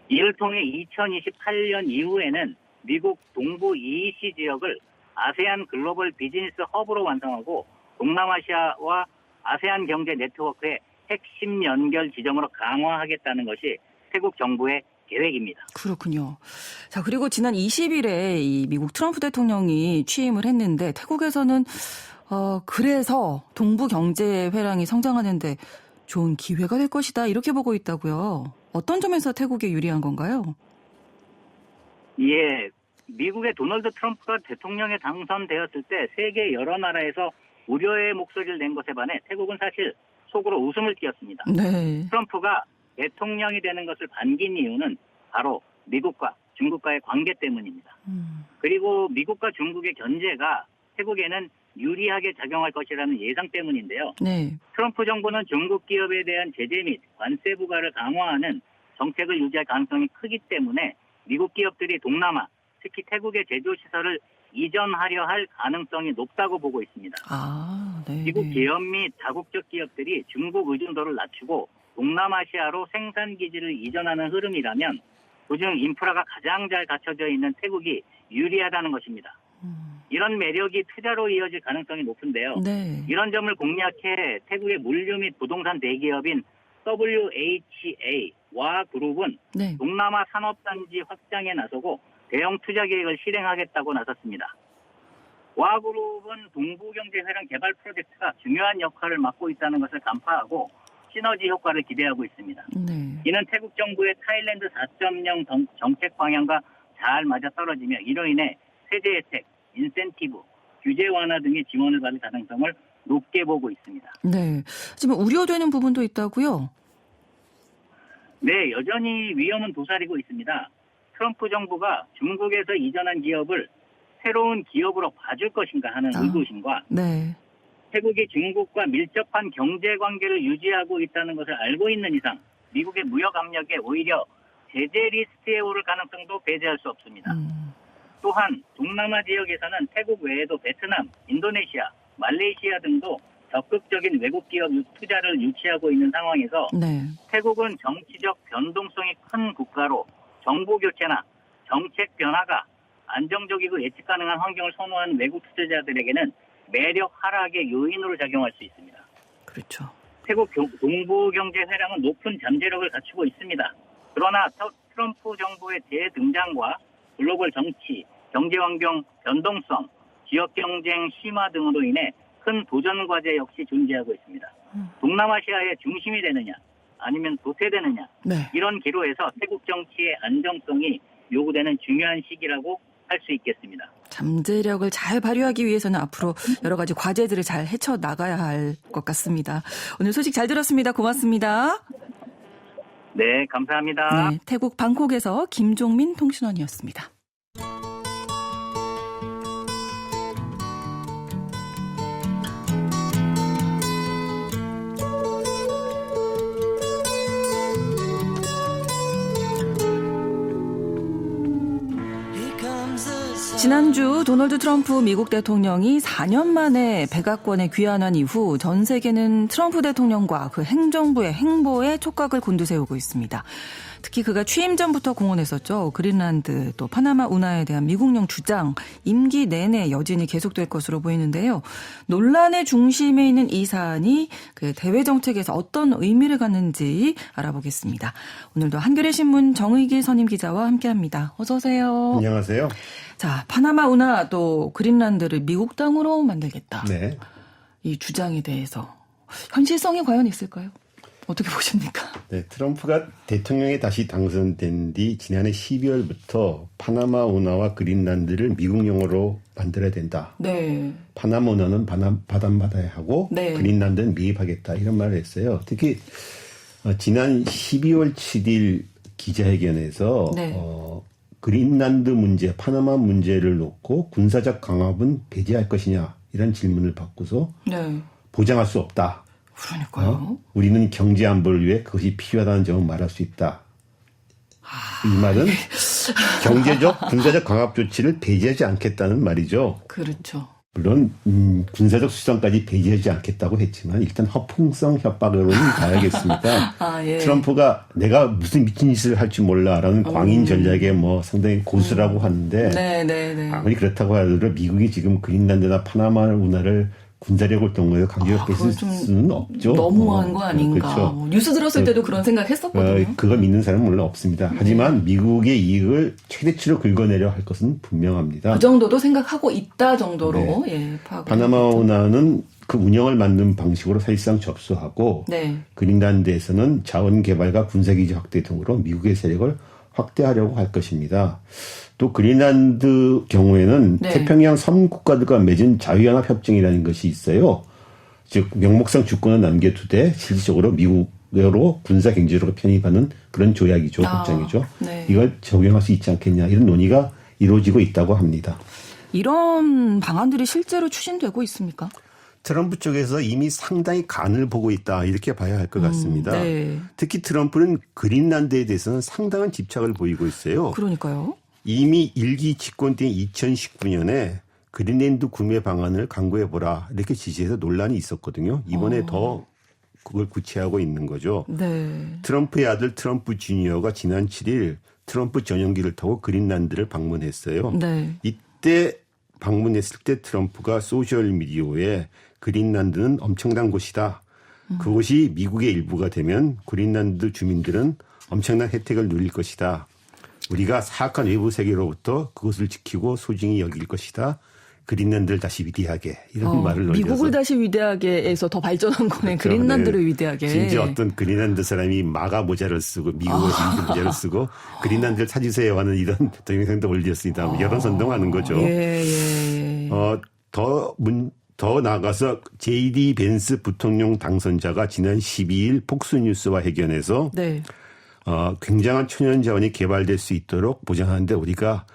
이를 통해 2028년 이후에는 미국 동부 EEC 지역을 아세안 글로벌 비즈니스 허브로 완성하고 동남아시아와 아세안 경제 네트워크의 핵심 연결 지점으로 강화하겠다는 것이 태국 정부의 계획입니다. 그렇군요. 자, 그리고 지난 20일에 이 미국 트럼프 대통령이 취임을 했는데 태국에서는 그래서 동부경제회랑이 성장하는데 좋은 기회가 될 것이다 이렇게 보고 있다고요. 어떤 점에서 태국에 유리한 건가요? 예, 미국의 도널드 트럼프가 대통령에 당선되었을 때 세계 여러 나라에서 우려의 목소리를 낸 것에 반해 태국은 사실 속으로 웃음을 띄었습니다. 네. 트럼프가 대통령이 되는 것을 반긴 이유는 바로 미국과 중국과의 관계 때문입니다. 그리고 미국과 중국의 견제가 태국에는 유리하게 작용할 것이라는 예상 때문인데요. 네. 트럼프 정부는 중국 기업에 대한 제재 및 관세 부과를 강화하는 정책을 유지할 가능성이 크기 때문에 미국 기업들이 동남아, 특히 태국의 제조시설을 이전하려 할 가능성이 높다고 보고 있습니다. 아, 네. 미국 기업 및 다국적 기업들이 중국 의존도를 낮추고 동남아시아로 생산기지를 이전하는 흐름이라면 그중 인프라가 가장 잘 갖춰져 있는 태국이 유리하다는 것입니다. 이런 매력이 투자로 이어질 가능성이 높은데요. 네. 이런 점을 공략해 태국의 물류 및 부동산 대기업인 WHA, 와 그룹은 네. 동남아 산업단지 확장에 나서고 대형 투자 계획을 실행하겠다고 나섰습니다. 와 그룹은 동부경제회랑 개발 프로젝트가 중요한 역할을 맡고 있다는 것을 간파하고 시너지 효과를 기대하고 있습니다. 네. 이는 태국 정부의 타일랜드 4.0 정책 방향과 잘 맞아떨어지며 이로 인해 세제 혜택, 인센티브, 규제 완화 등의 지원을 받을 가능성을 높게 보고 있습니다. 네. 지금 우려되는 부분도 있다고요? 네, 여전히 위험은 도사리고 있습니다. 트럼프 정부가 중국에서 이전한 기업을 새로운 기업으로 봐줄 것인가 하는 의구심과 네. 태국이 중국과 밀접한 경제 관계를 유지하고 있다는 것을 알고 있는 이상 미국의 무역 압력에 오히려 제재 리스트에 오를 가능성도 배제할 수 없습니다. 또한 동남아 지역에서는 태국 외에도 베트남, 인도네시아, 말레이시아 등도 적극적인 외국 기업 투자를 유치하고 있는 상황에서 네. 태국은 정치적 변동성이 큰 국가로 정부 교체나 정책 변화가 안정적이고 예측 가능한 환경을 선호하는 외국 투자자들에게는 매력 하락의 요인으로 작용할 수 있습니다. 그렇죠. 태국 동부경제회랑은 높은 잠재력을 갖추고 있습니다. 그러나 트럼프 정부의 재등장과 글로벌 정치, 경제환경 변동성, 지역 경쟁 심화 등으로 인해 큰 도전 과제 역시 존재하고 있습니다. 동남아시아의 중심이 되느냐 아니면 도태되느냐 네. 이런 기로에서 태국 정치의 안정성이 요구되는 중요한 시기라고 할 수 있겠습니다. 잠재력을 잘 발휘하기 위해서는 앞으로 여러 가지 과제들을 잘 헤쳐나가야 할 것 같습니다. 오늘 소식 잘 들었습니다. 고맙습니다. 네, 감사합니다. 네, 태국 방콕에서 김종민 통신원이었습니다. 지난주 도널드 트럼프 미국 대통령이 4년 만에 백악관에 귀환한 이후 전 세계는 트럼프 대통령과 그 행정부의 행보에 촉각을 곤두세우고 있습니다. 특히 그가 취임 전부터 공언했었죠. 그린란드 또 파나마 운하에 대한 미국령 주장 임기 내내 여진이 계속될 것으로 보이는데요. 논란의 중심에 있는 이 사안이 그 대외 정책에서 어떤 의미를 갖는지 알아보겠습니다. 오늘도 한겨레 신문 정의길 선임 기자와 함께합니다. 어서 오세요. 안녕하세요. 자, 파나마 운하 또 그린란드를 미국 땅으로 만들겠다. 네. 이 주장에 대해서 현실성이 과연 있을까요? 어떻게 보십니까? 네, 트럼프가 대통령에 다시 당선된 뒤 지난해 12월부터 파나마 운하와 그린란드를 미국령으로 만들어야 된다. 네. 파나마 운하는 받아야 하고 네. 그린란드는 미입하겠다. 이런 말을 했어요. 특히 지난 12월 7일 기자회견에서 네. 그린란드 문제, 파나마 문제를 놓고 군사적 강압은 배제할 것이냐 이런 질문을 받고서 네. 보장할 수 없다. 그러니까요. 우리는 경제 안보를 위해 그것이 필요하다는 점을 말할 수 있다. 이 말은 경제적, 군사적 강압 조치를 배제하지 않겠다는 말이죠. 그렇죠. 물론 군사적 수단까지 배제하지 않겠다고 했지만 일단 허풍성 협박으로는 봐야겠습니다. 예. 트럼프가 내가 무슨 미친 짓을 할지 몰라라는 광인 전략에 뭐 상당히 고수라고 하는데 네. 아무리 그렇다고 하더라도 미국이 지금 그린란드나 파나마 운하를 군사력을 동원해서 강력하게 쓸 수는 없죠. 너무한 거 아닌가. 그렇죠. 뉴스 들었을 때도 그런 생각했었거든요. 그걸 믿는 사람은 물론 없습니다. 하지만 미국의 이익을 최대치로 긁어내려 할 것은 분명합니다. 그 정도도 생각하고 있다 정도로 네. 파악을 파나마 했겠죠. 운하는 그 운영을 맡는 방식으로 사실상 접수하고 네. 그린란드에서는 자원 개발과 군사기지 확대 등으로 미국의 세력을 확대하려고 할 것입니다. 또 그린란드 경우에는 네. 태평양 섬 국가들과 맺은 자유연합 협정이라는 것이 있어요. 즉 명목상 주권을 남겨두되 실질적으로 미국으로 군사 경제로 편입하는 그런 조약이죠. 협정이죠. 네. 이걸 적용할 수 있지 않겠냐 이런 논의가 이루어지고 있다고 합니다. 이런 방안들이 실제로 추진되고 있습니까? 트럼프 쪽에서 이미 상당히 간을 보고 있다 이렇게 봐야 할 것 같습니다. 네. 특히 트럼프는 그린란드에 대해서는 상당한 집착을 보이고 있어요. 그러니까요. 이미 일기 집권 때인 2019년에 그린란드 구매 방안을 강구해보라 이렇게 지시해서 논란이 있었거든요. 이번에 더 그걸 구체하고 있는 거죠. 네. 트럼프의 아들 트럼프 주니어가 지난 7일 트럼프 전용기를 타고 그린란드를 방문했어요. 네. 이때 방문했을 때 트럼프가 소셜미디어에 그린란드는 엄청난 곳이다. 그곳이 미국의 일부가 되면 그린란드 주민들은 엄청난 혜택을 누릴 것이다. 우리가 사악한 외부 세계로부터 그것을 지키고 소중히 여길 것이다. 그린란드를 다시 위대하게 이런 말을 넣어서 미국을 다시 위대하게에서 더 발전한 거네. 그렇죠. 그린란드를 네. 위대하게. 심지어 어떤 그린란드 사람이 마가 모자를 쓰고 미국의 모자를 쓰고 그린란드를 찾으세요 하는 이런 동영상도 올렸습니다. 여론 선동하는 거죠. 예. 더 나아가서 J.D. 벤스 부통령 당선자가 지난 12일 폭스뉴스와 회견에서 네. 굉장한 천연 자원이 개발될 수 있도록 보장하는데 우리가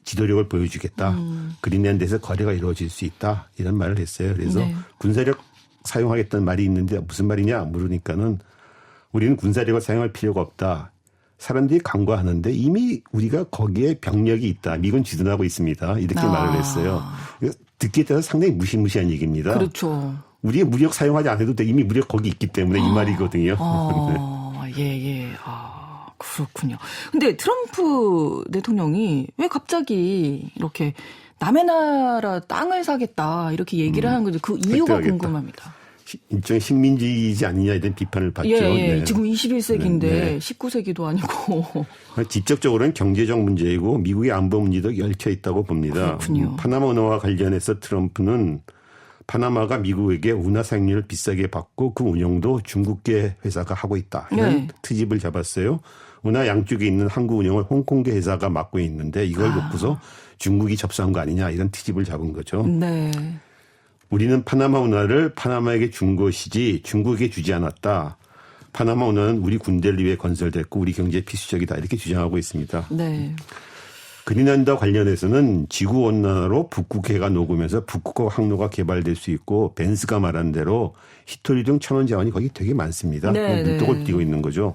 지도력을 보여주겠다. 그린란드에서 거래가 이루어질 수 있다. 이런 말을 했어요. 그래서 네. 군사력 사용하겠다는 말이 있는데 무슨 말이냐 물으니까는 우리는 군사력을 사용할 필요가 없다. 사람들이 간과하는데 이미 우리가 거기에 병력이 있다. 미군 지도하고 있습니다. 이렇게 말을 했어요. 듣기에 따라서 상당히 무시무시한 얘기입니다. 그렇죠. 우리의 무력 사용하지 않아도 돼. 이미 무력 거기 있기 때문에 이 말이거든요. 예. 그렇군요. 근데 트럼프 대통령이 왜 갑자기 이렇게 남의 나라 땅을 사겠다 이렇게 얘기를 하는 건지 그 이유가 획득하겠다. 궁금합니다. 일종의 식민지이지 않느냐 이런 비판을 받죠. 예. 네. 지금 21세기인데 네. 19세기도 아니고. 직접적으로는 경제적 문제이고 미국의 안보 문제도 얽혀 있다고 봅니다. 그렇군요. 파나마 운하와 관련해서 트럼프는 파나마가 미국에게 운하 사용료를 비싸게 받고 그 운영도 중국계 회사가 하고 있다. 이런 네. 트집을 잡았어요. 운하 양쪽에 있는 항구 운영을 홍콩계 회사가 맡고 있는데 이걸 놓고서 중국이 접수한 거 아니냐 이런 트집을 잡은 거죠. 네. 우리는 파나마 운하를 파나마에게 준 것이지 중국에게 주지 않았다. 파나마 운하는 우리 군대를 위해 건설됐고 우리 경제에 필수적이다. 이렇게 주장하고 있습니다. 네. 그린란드와 관련해서는 지구온난화로 북극해가 녹으면서 북극호 항로가 개발될 수 있고 벤스가 말한 대로 히토리 등 천원 자원이 거기 되게 많습니다. 네, 눈독을 네. 띄고 있는 거죠.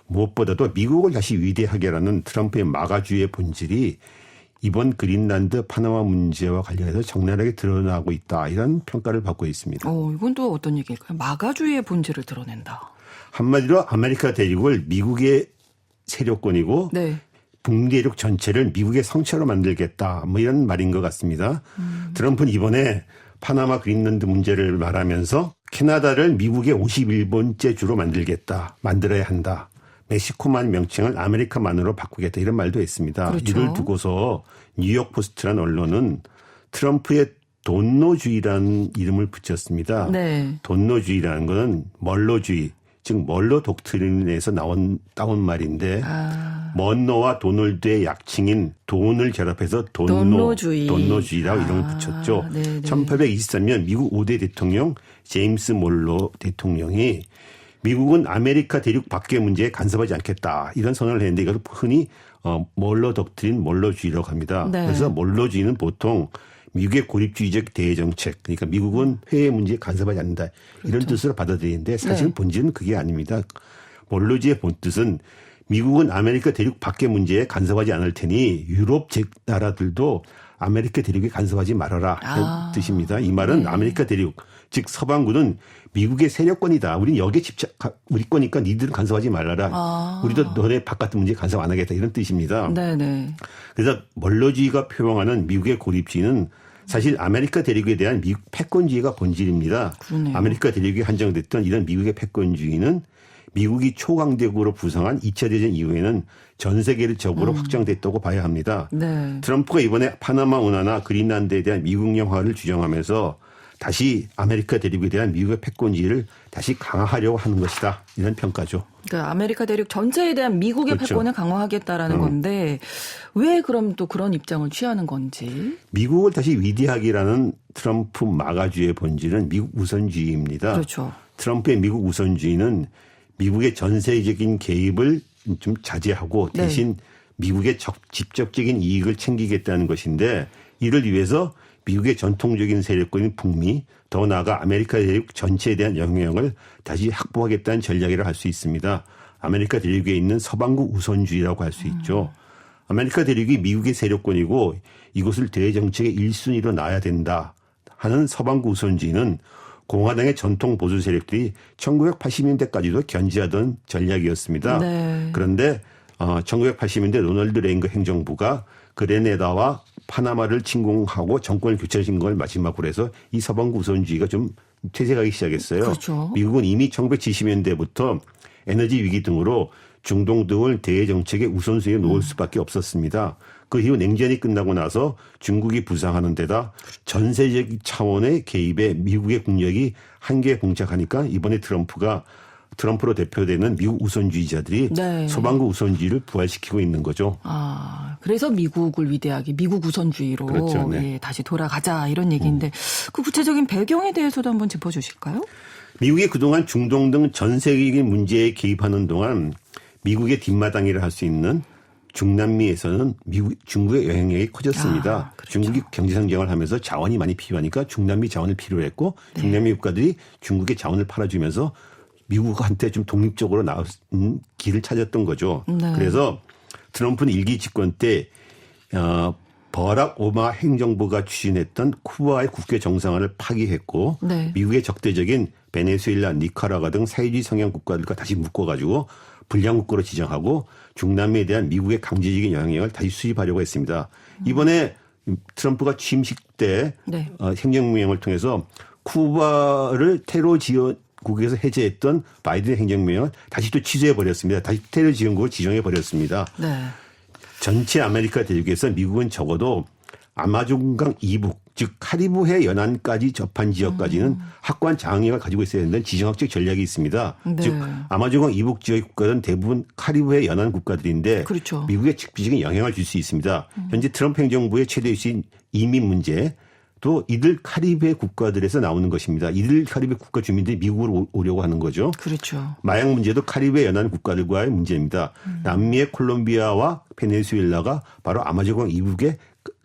무엇보다도 미국을 다시 위대하게라는 트럼프의 마가주의 본질이 이번 그린란드 파나마 문제와 관련해서 적나라하게 드러나고 있다. 이런 평가를 받고 있습니다. 이건 또 어떤 얘기일까요? 마가주의의 본질을 드러낸다. 한마디로 아메리카 대륙을 미국의 세력권이고 네. 북대륙 전체를 미국의 성체로 만들겠다. 뭐 이런 말인 것 같습니다. 트럼프는 이번에 파나마 그린란드 문제를 말하면서 캐나다를 미국의 51번째 주로 만들어야 한다. 멕시코만 명칭을 아메리카만으로 바꾸겠다. 이런 말도 했습니다. 그렇죠. 이를 두고서 뉴욕 포스트라는 언론은 트럼프의 돈노주의라는 이름을 붙였습니다. 네. 돈노주의라는 것은 멀로주의, 즉 멀로 독트린에서 따온 말인데 먼로와 도널드의 약칭인 돈을 결합해서 돈노주의라고 이름을 붙였죠. 네네. 1823년 미국 5대 대통령 제임스 몰로 대통령이 미국은 아메리카 대륙 밖의 문제에 간섭하지 않겠다. 이런 선언을 했는데 이걸 흔히 몰로 독트린, 몰로주의라고 합니다. 네. 그래서 몰로주의는 보통 미국의 고립주의적 대외정책, 그러니까 미국은 해외 문제에 간섭하지 않는다. 이런 뜻으로 받아들이는데 사실은 네. 본질은 그게 아닙니다. 몰로주의의 본뜻은 미국은 아메리카 대륙 밖의 문제에 간섭하지 않을 테니 유럽 나라들도 아메리카 대륙에 간섭하지 말아라. 이런 뜻입니다. 이 말은 아메리카 대륙, 즉 서방구는 미국의 세력권이다. 우린 여기에 우리 거니까 니들은 간섭하지 말아라. 우리도 너네 바깥 문제에 간섭 안 하겠다. 이런 뜻입니다. 네네. 그래서 멀로주의가 표방하는 미국의 고립주의는 사실 아메리카 대륙에 대한 미국 패권주의가 본질입니다. 그러네요. 아메리카 대륙에 한정됐던 이런 미국의 패권주의는 미국이 초강대국으로 부상한 2차 대전 이후에는 전 세계적으로 확장됐다고 봐야 합니다. 네. 트럼프가 이번에 파나마 운하나 그린란드에 대한 미국령화를 주장하면서 다시 아메리카 대륙에 대한 미국의 패권주의를 다시 강화하려고 하는 것이다. 이런 평가죠. 그러니까 아메리카 대륙 전체에 대한 미국의 그렇죠. 패권을 강화하겠다라는 건데 왜 그럼 또 그런 입장을 취하는 건지. 미국을 다시 위대하게라는 트럼프 마가주의의 본질은 미국 우선주의입니다. 그렇죠. 트럼프의 미국 우선주의는 미국의 전세적인 개입을 좀 자제하고 대신 미국의 직접적인 이익을 챙기겠다는 것인데 이를 위해서 미국의 전통적인 세력권인 북미, 더 나아가 아메리카 대륙 전체에 대한 영향을 다시 확보하겠다는 전략이라 할 수 있습니다. 아메리카 대륙에 있는 서방구 우선주의라고 할 수 있죠. 아메리카 대륙이 미국의 세력권이고 이곳을 대정책의 1순위로 놔야 된다 하는 서방구 우선주의는 공화당의 전통 보수 세력들이 1980년대까지도 견지하던 전략이었습니다. 네. 그런데 1980년대 로널드 레이건 행정부가 그레네다와 파나마를 침공하고 정권을 교체하신 걸 마지막으로 해서 이 서방구 우선주의가 좀 퇴색하기 시작했어요. 그렇죠. 미국은 이미 1970년대부터 에너지 위기 등으로 중동 등을 대외 정책의 우선순위에 놓을 수밖에 없었습니다. 그 이후 냉전이 끝나고 나서 중국이 부상하는 데다 전세적 차원의 개입에 미국의 국력이 한계에 봉착하니까 이번에 트럼프로 대표되는 미국 우선주의자들이 네. 소방구 우선주의를 부활시키고 있는 거죠. 아, 그래서 미국을 위대하게 미국 우선주의로 그렇죠, 네. 예, 다시 돌아가자 이런 얘기인데 그 구체적인 배경에 대해서도 한번 짚어주실까요? 미국이 그동안 중동 등 전 세계적인 문제에 개입하는 동안 미국의 뒷마당이라 할 수 있는 중남미에서는 중국의 영향력이 커졌습니다. 그렇죠. 중국이 경제성장을 하면서 자원이 많이 필요하니까 중남미 자원을 필요로 했고 중남미 국가들이 중국의 자원을 팔아주면서 미국한테 좀 독립적으로 나온 길을 찾았던 거죠. 네. 그래서 트럼프는 일기 집권 때 버락 오바마 행정부가 추진했던 쿠바의 국교 정상화를 파기했고 네. 미국의 적대적인 베네수엘라, 니카라과 등 사회주의 성향 국가들과 다시 묶어가지고 불량국가로 지정하고 중남미에 대한 미국의 강제적인 영향력을 다시 수립하려고 했습니다. 이번에 트럼프가 취임식 때 네. 행정명령을 통해서 쿠바를 테러 지원국에서 해제했던 바이든 행정명령을 다시 또 취소해버렸습니다. 다시 테러 지원국을 지정해버렸습니다. 네. 전체 아메리카 대륙에서 미국은 적어도 아마존강 이북, 즉 카리브해 연안까지 접한 지역까지는 확고한 장악력을 가지고 있어야 된다는 지정학적 전략이 있습니다. 네. 즉 아마존강 이북 지역의 국가들은 대부분 카리브해 연안 국가들인데 그렇죠. 미국에 직접적인 영향을 줄 수 있습니다. 현재 트럼프 행정부의 최대 이슈인 이민 문제 또 이들 카리브해 국가들에서 나오는 것입니다. 이들 카리브해 국가 주민들이 미국으로 오려고 하는 거죠. 그렇죠. 마약 문제도 카리브해 연안 국가들과의 문제입니다. 남미의 콜롬비아와 베네수엘라가 바로 아마존강 이북의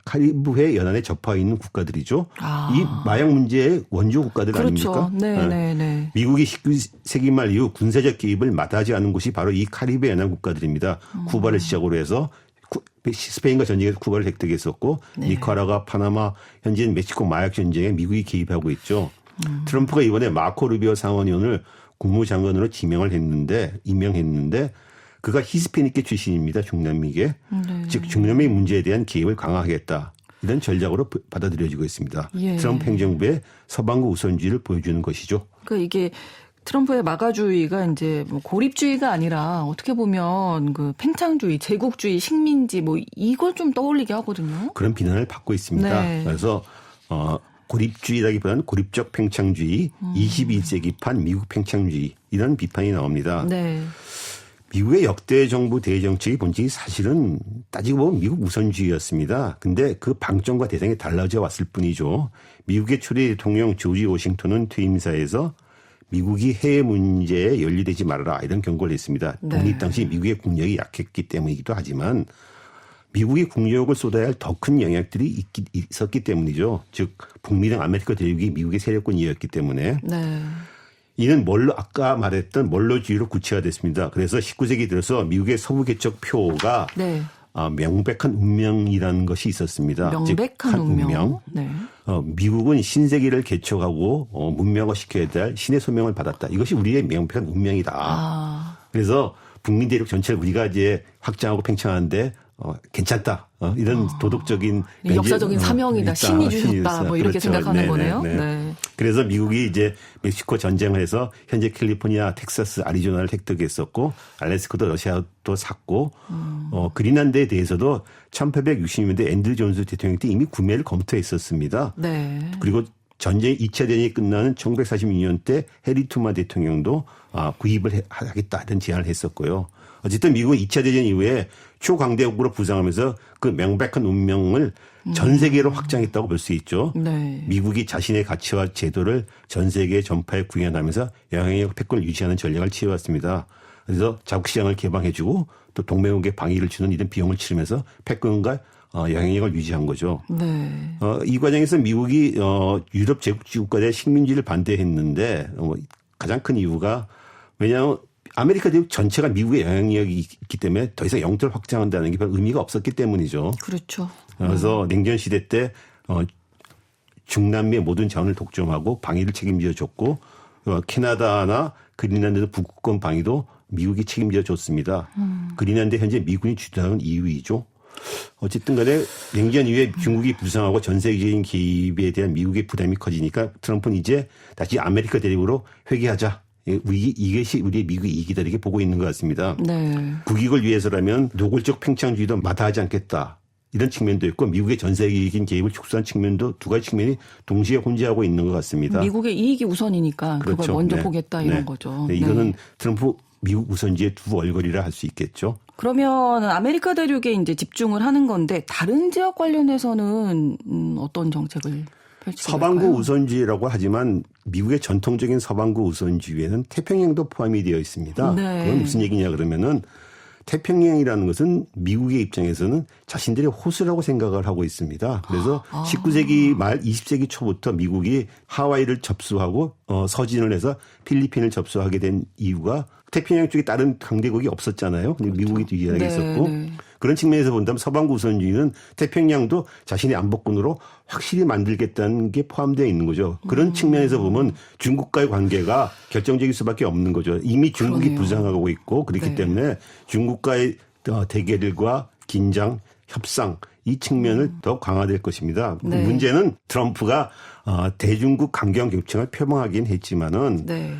카리브해 연안에 접해 있는 국가들이죠. 이 마약 문제의 원조 국가들 그렇죠. 아닙니까? 네. 미국이 19세기 말 이후 군사적 개입을 마다하지 않은 곳이 바로 이 카리브해 연안 국가들입니다. 쿠바를 시작으로 해서 스페인과 전쟁에서 쿠바를 획득했었고 니카라과 파나마 현재는 멕시코 마약 전쟁에 미국이 개입하고 있죠. 트럼프가 이번에 마코 루비오 상원의원을 국무장관으로 임명했는데 그가 히스패닉계 출신입니다. 중남미계. 즉 중남미 문제에 대한 개입을 강화하겠다. 이런 전략으로 받아들여지고 있습니다. 예. 트럼프 행정부의 서방구 우선주의를 보여주는 것이죠. 그러니까 이게 트럼프의 마가주의가 이제 뭐 고립주의가 아니라 어떻게 보면 그 팽창주의, 제국주의, 식민지 뭐 이걸 좀 떠올리게 하거든요. 그런 비난을 받고 있습니다. 네. 그래서 고립주의라기보다는 고립적 팽창주의, 21세기판 미국 팽창주의 이런 비판이 나옵니다. 네. 미국의 역대 정부 대정책의 본질이 사실은 따지고 보면 미국 우선주의였습니다. 근데 그 방점과 대상이 달라져 왔을 뿐이죠. 미국의 초대 대통령 조지 워싱턴은 퇴임사에서 미국이 해외 문제에 연루되지 말아라 이런 경고를 했습니다. 네. 독립 당시 미국의 국력이 약했기 때문이기도 하지만 미국이 국력을 쏟아야 할 더 큰 영향들이 있었기 때문이죠. 즉 북미 등 아메리카 대륙이 미국의 세력권이었기 때문에. 네. 이는 아까 말했던 몰로주의로 구체화됐습니다. 그래서 19세기 들어서 미국의 서부 개척 표가 네. 명백한 운명이라는 것이 있었습니다. 명백한 운명. 네. 미국은 신세계를 개척하고 문명화시켜야 될 신의 소명을 받았다. 이것이 우리의 명백한 운명이다. 그래서 북미 대륙 전체를 우리가 이제 확장하고 팽창하는데 괜찮다. 이런 도덕적인 역사적인 사명이다. 신이 주셨다. 뭐 이렇게 그렇죠. 생각하는 거네요. 네. 네. 그래서 미국이 이제 멕시코 전쟁을 해서 현재 캘리포니아, 텍사스, 아리조나를 획득했었고 알래스카도 러시아도 샀고 그린란드에 대해서도 1860년대 앤드류 존스 대통령 때 이미 구매를 검토했었습니다. 네. 그리고 전쟁 2차 대전이 끝나는 1946년 때 해리 투만 대통령도 구입을 하겠다 이런 제안을 했었고요. 어쨌든 미국은 2차 대전 이후에 초강대국으로 부상하면서 그 명백한 운명을 전 세계로 확장했다고 볼 수 있죠. 네. 미국이 자신의 가치와 제도를 전 세계 전파에 구현하면서 영향력 패권을 유지하는 전략을 취해왔습니다. 그래서 자국 시장을 개방해주고 또 동맹국에 방위를 주는 이런 비용을 치르면서 패권과 영향력을 유지한 거죠. 네. 이 과정에서 미국이 유럽 제국주의 국가의 식민지를 반대했는데 가장 큰 이유가 왜냐하면 아메리카 대륙 전체가 미국의 영향력이 있기 때문에 더 이상 영토를 확장한다는 게 별 의미가 없었기 때문이죠. 그렇죠. 그래서 냉전 시대 때 중남미의 모든 자원을 독점하고 방위를 책임져 줬고 캐나다나 그린란드 북극권 방위도 미국이 책임져 줬습니다. 그린란드 현재 미군이 주도하는 이유이죠. 어쨌든 간에 냉전 이후에 중국이 부상하고 전 세계적인 기입에 대한 미국의 부담이 커지니까 트럼프는 이제 다시 아메리카 대륙으로 회귀하자. 이것이 우리의 미국의 이익이다 이렇게 보고 있는 것 같습니다. 네. 국익을 위해서라면 노골적 팽창주의도 마다하지 않겠다. 이런 측면도 있고 미국의 전세적인 개입을 축소한 측면도 두 가지 측면이 동시에 혼재하고 있는 것 같습니다. 미국의 이익이 우선이니까 그걸 그렇죠. 먼저 네. 보겠다 이런 네. 거죠. 네. 이거는 트럼프 미국 우선주의 두 얼거리라 할 수 있겠죠. 그러면 아메리카 대륙에 이제 집중을 하는 건데 다른 지역 관련해서는 어떤 정책을 펼치게 서방구 될까요? 우선주의라고 하지만 미국의 전통적인 서방구 우선주의에는 태평양도 포함이 되어 있습니다. 네. 그건 무슨 얘기냐 그러면은 태평양이라는 것은 미국의 입장에서는 자신들의 호수라고 생각을 하고 있습니다. 그래서 19세기 말 20세기 초부터 미국이 하와이를 접수하고 서진을 해서 필리핀을 접수하게 된 이유가 태평양 쪽에 다른 강대국이 없었잖아요. 근데 미국이 유일하게 네, 있었고 네. 그런 측면에서 본다면 서방구 우선주의는 태평양도 자신의 안보권으로 확실히 만들겠다는 게 포함되어 있는 거죠. 그런 측면에서 보면 중국과의 관계가 결정적일 수밖에 없는 거죠. 이미 중국이 그러네요. 부상하고 있고 그렇기 네. 때문에 중국과의 대결과 긴장, 협상 이 측면을 더 강화될 것입니다. 네. 문제는 트럼프가 대중국 강경 정책을 표명하긴 했지만은 네.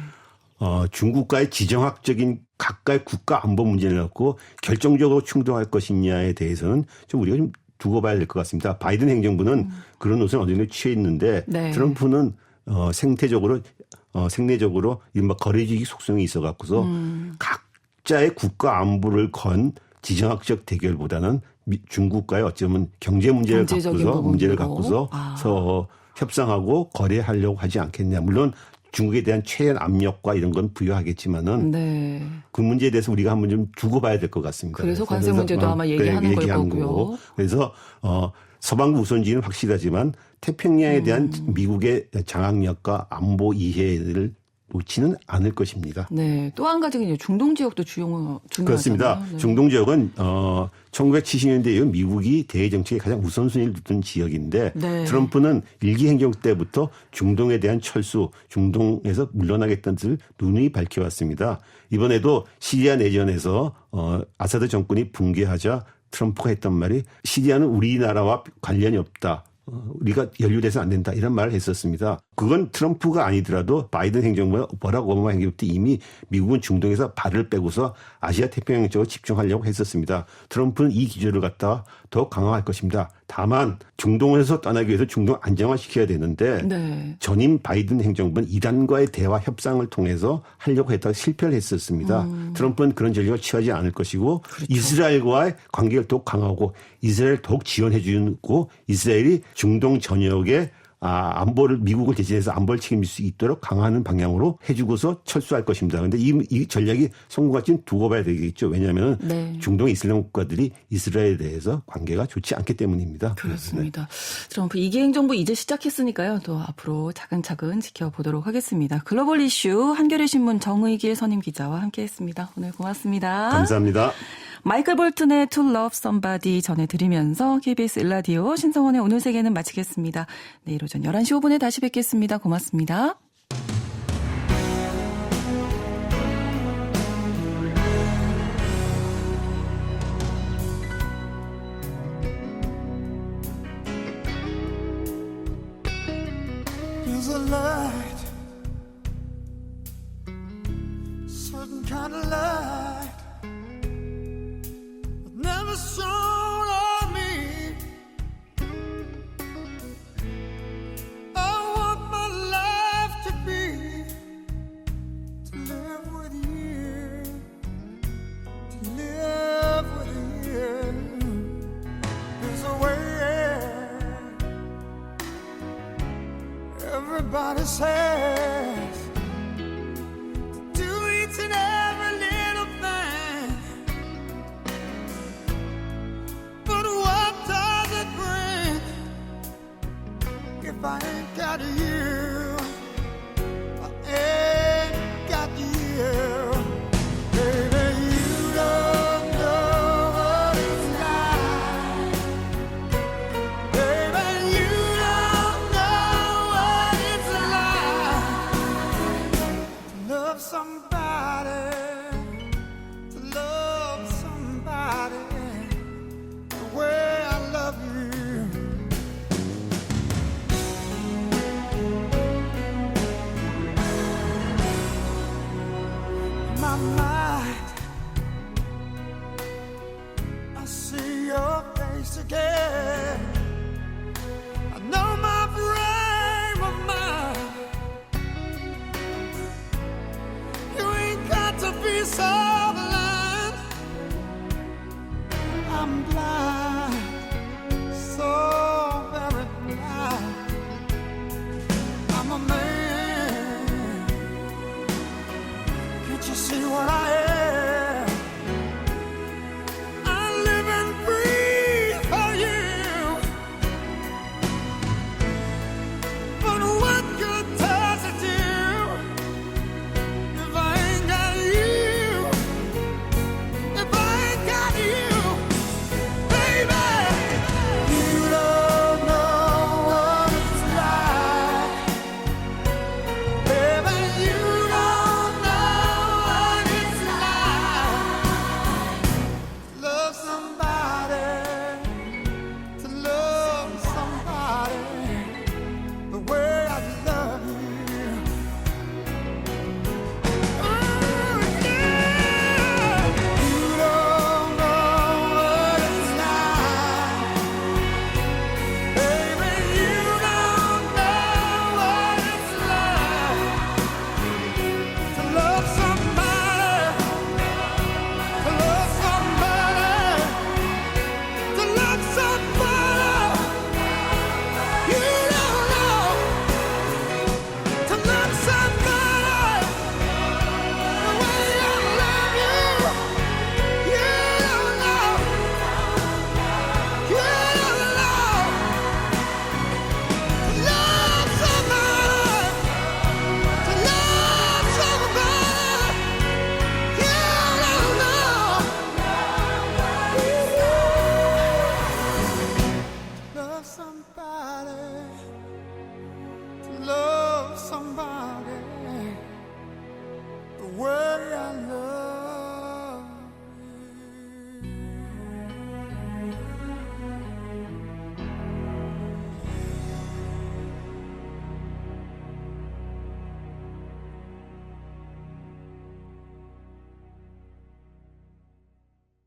중국과의 지정학적인 각각의 국가 안보 문제를 갖고 결정적으로 충돌할 것이냐에 대해서는 좀 우리가 좀 두고 봐야 될 것 같습니다. 바이든 행정부는 그런 노선을 어느 정도 취해 있는데 네. 트럼프는 생내적으로 이른바 거래주의 속성이 있어 갖고서 각자의 국가 안보를 건 지정학적 대결보다는 중국과의 어쩌면 경제 문제를 경제적인 갖고서 문제를 부분으로. 갖고서 협상하고 거래하려고 하지 않겠냐. 물론 중국에 대한 최연 압력과 이런 건 부여하겠지만은 네. 그 문제에 대해서 우리가 한번 좀 두고 봐야 될 것 같습니다. 그래서 관세 문제도 아마 얘기하는 걸 거고요. 그래서 서방구 우선주의는 확실하지만 태평양에 대한 미국의 장악력과 안보 이해를 놓지는 않을 것입니다. 네. 또 한 가지가 이제 중동 지역도 중요하잖아요. 그렇습니다. 네. 중동 지역은 1970년대 이후 미국이 대외 정책에 가장 우선순위를 두던 지역인데 네. 트럼프는 일기 행정 때부터 중동에 대한 철수, 중동에서 물러나겠다는 뜻을 누누이 밝혀왔습니다. 이번에도 시리아 내전에서 아사드 정권이 붕괴하자 트럼프가 했던 말이 시리아는 우리나라와 관련이 없다. 우리가 연루돼서 안 된다 이런 말을 했었습니다. 그건 트럼프가 아니더라도 바이든 행정부와 버락 오바마 행정부 때 이미 미국은 중동에서 발을 빼고서 아시아 태평양 쪽으로 집중하려고 했었습니다. 트럼프는 이 기조를 갖다가 더 강화할 것입니다. 다만 중동에서 떠나기 위해서 중동 안정화시켜야 되는데 네. 전임 바이든 행정부는 이란과의 대화 협상을 통해서 하려고 했다가 실패를 했었습니다. 트럼프는 그런 전략을 취하지 않을 것이고 그렇죠. 이스라엘과의 관계를 더욱 강화하고 이스라엘을 더욱 지원해 주고 이스라엘이 중동 전역에 안보를 미국을 대신해서 안보를 책임질 수 있도록 강화하는 방향으로 해주고서 철수할 것입니다. 그런데 이 전략이 성공할지는 두고 봐야 되겠죠. 왜냐하면 네. 중동 이슬람 국가들이 이스라엘에 대해서 관계가 좋지 않기 때문입니다. 그렇습니다. 트럼프 2기 행정부 이제 시작했으니까요. 또 앞으로 차근차근 지켜보도록 하겠습니다. 글로벌 이슈 한겨레 신문 정의길 선임 기자와 함께했습니다. 오늘 고맙습니다. 감사합니다. 마이클 볼튼의 To Love Somebody 전해드리면서 KBS 일라디오 신성원의 오늘 세계는 마치겠습니다. 내일 오전 11시 5분에 다시 뵙겠습니다. 고맙습니다. There's a light, certain kind of light, that never shone on me. I want my life to be, to live with you, to live with you. There's a way. Everybody says to do each and every little thing, but what does it bring if I ain't got you? I ain't got you. Baby, you don't know what it's like. Baby, you don't know what it's like to love somebody, to love somebody the way I love you. my mind. I see your face again. I know my frame of mind. You ain't got to be so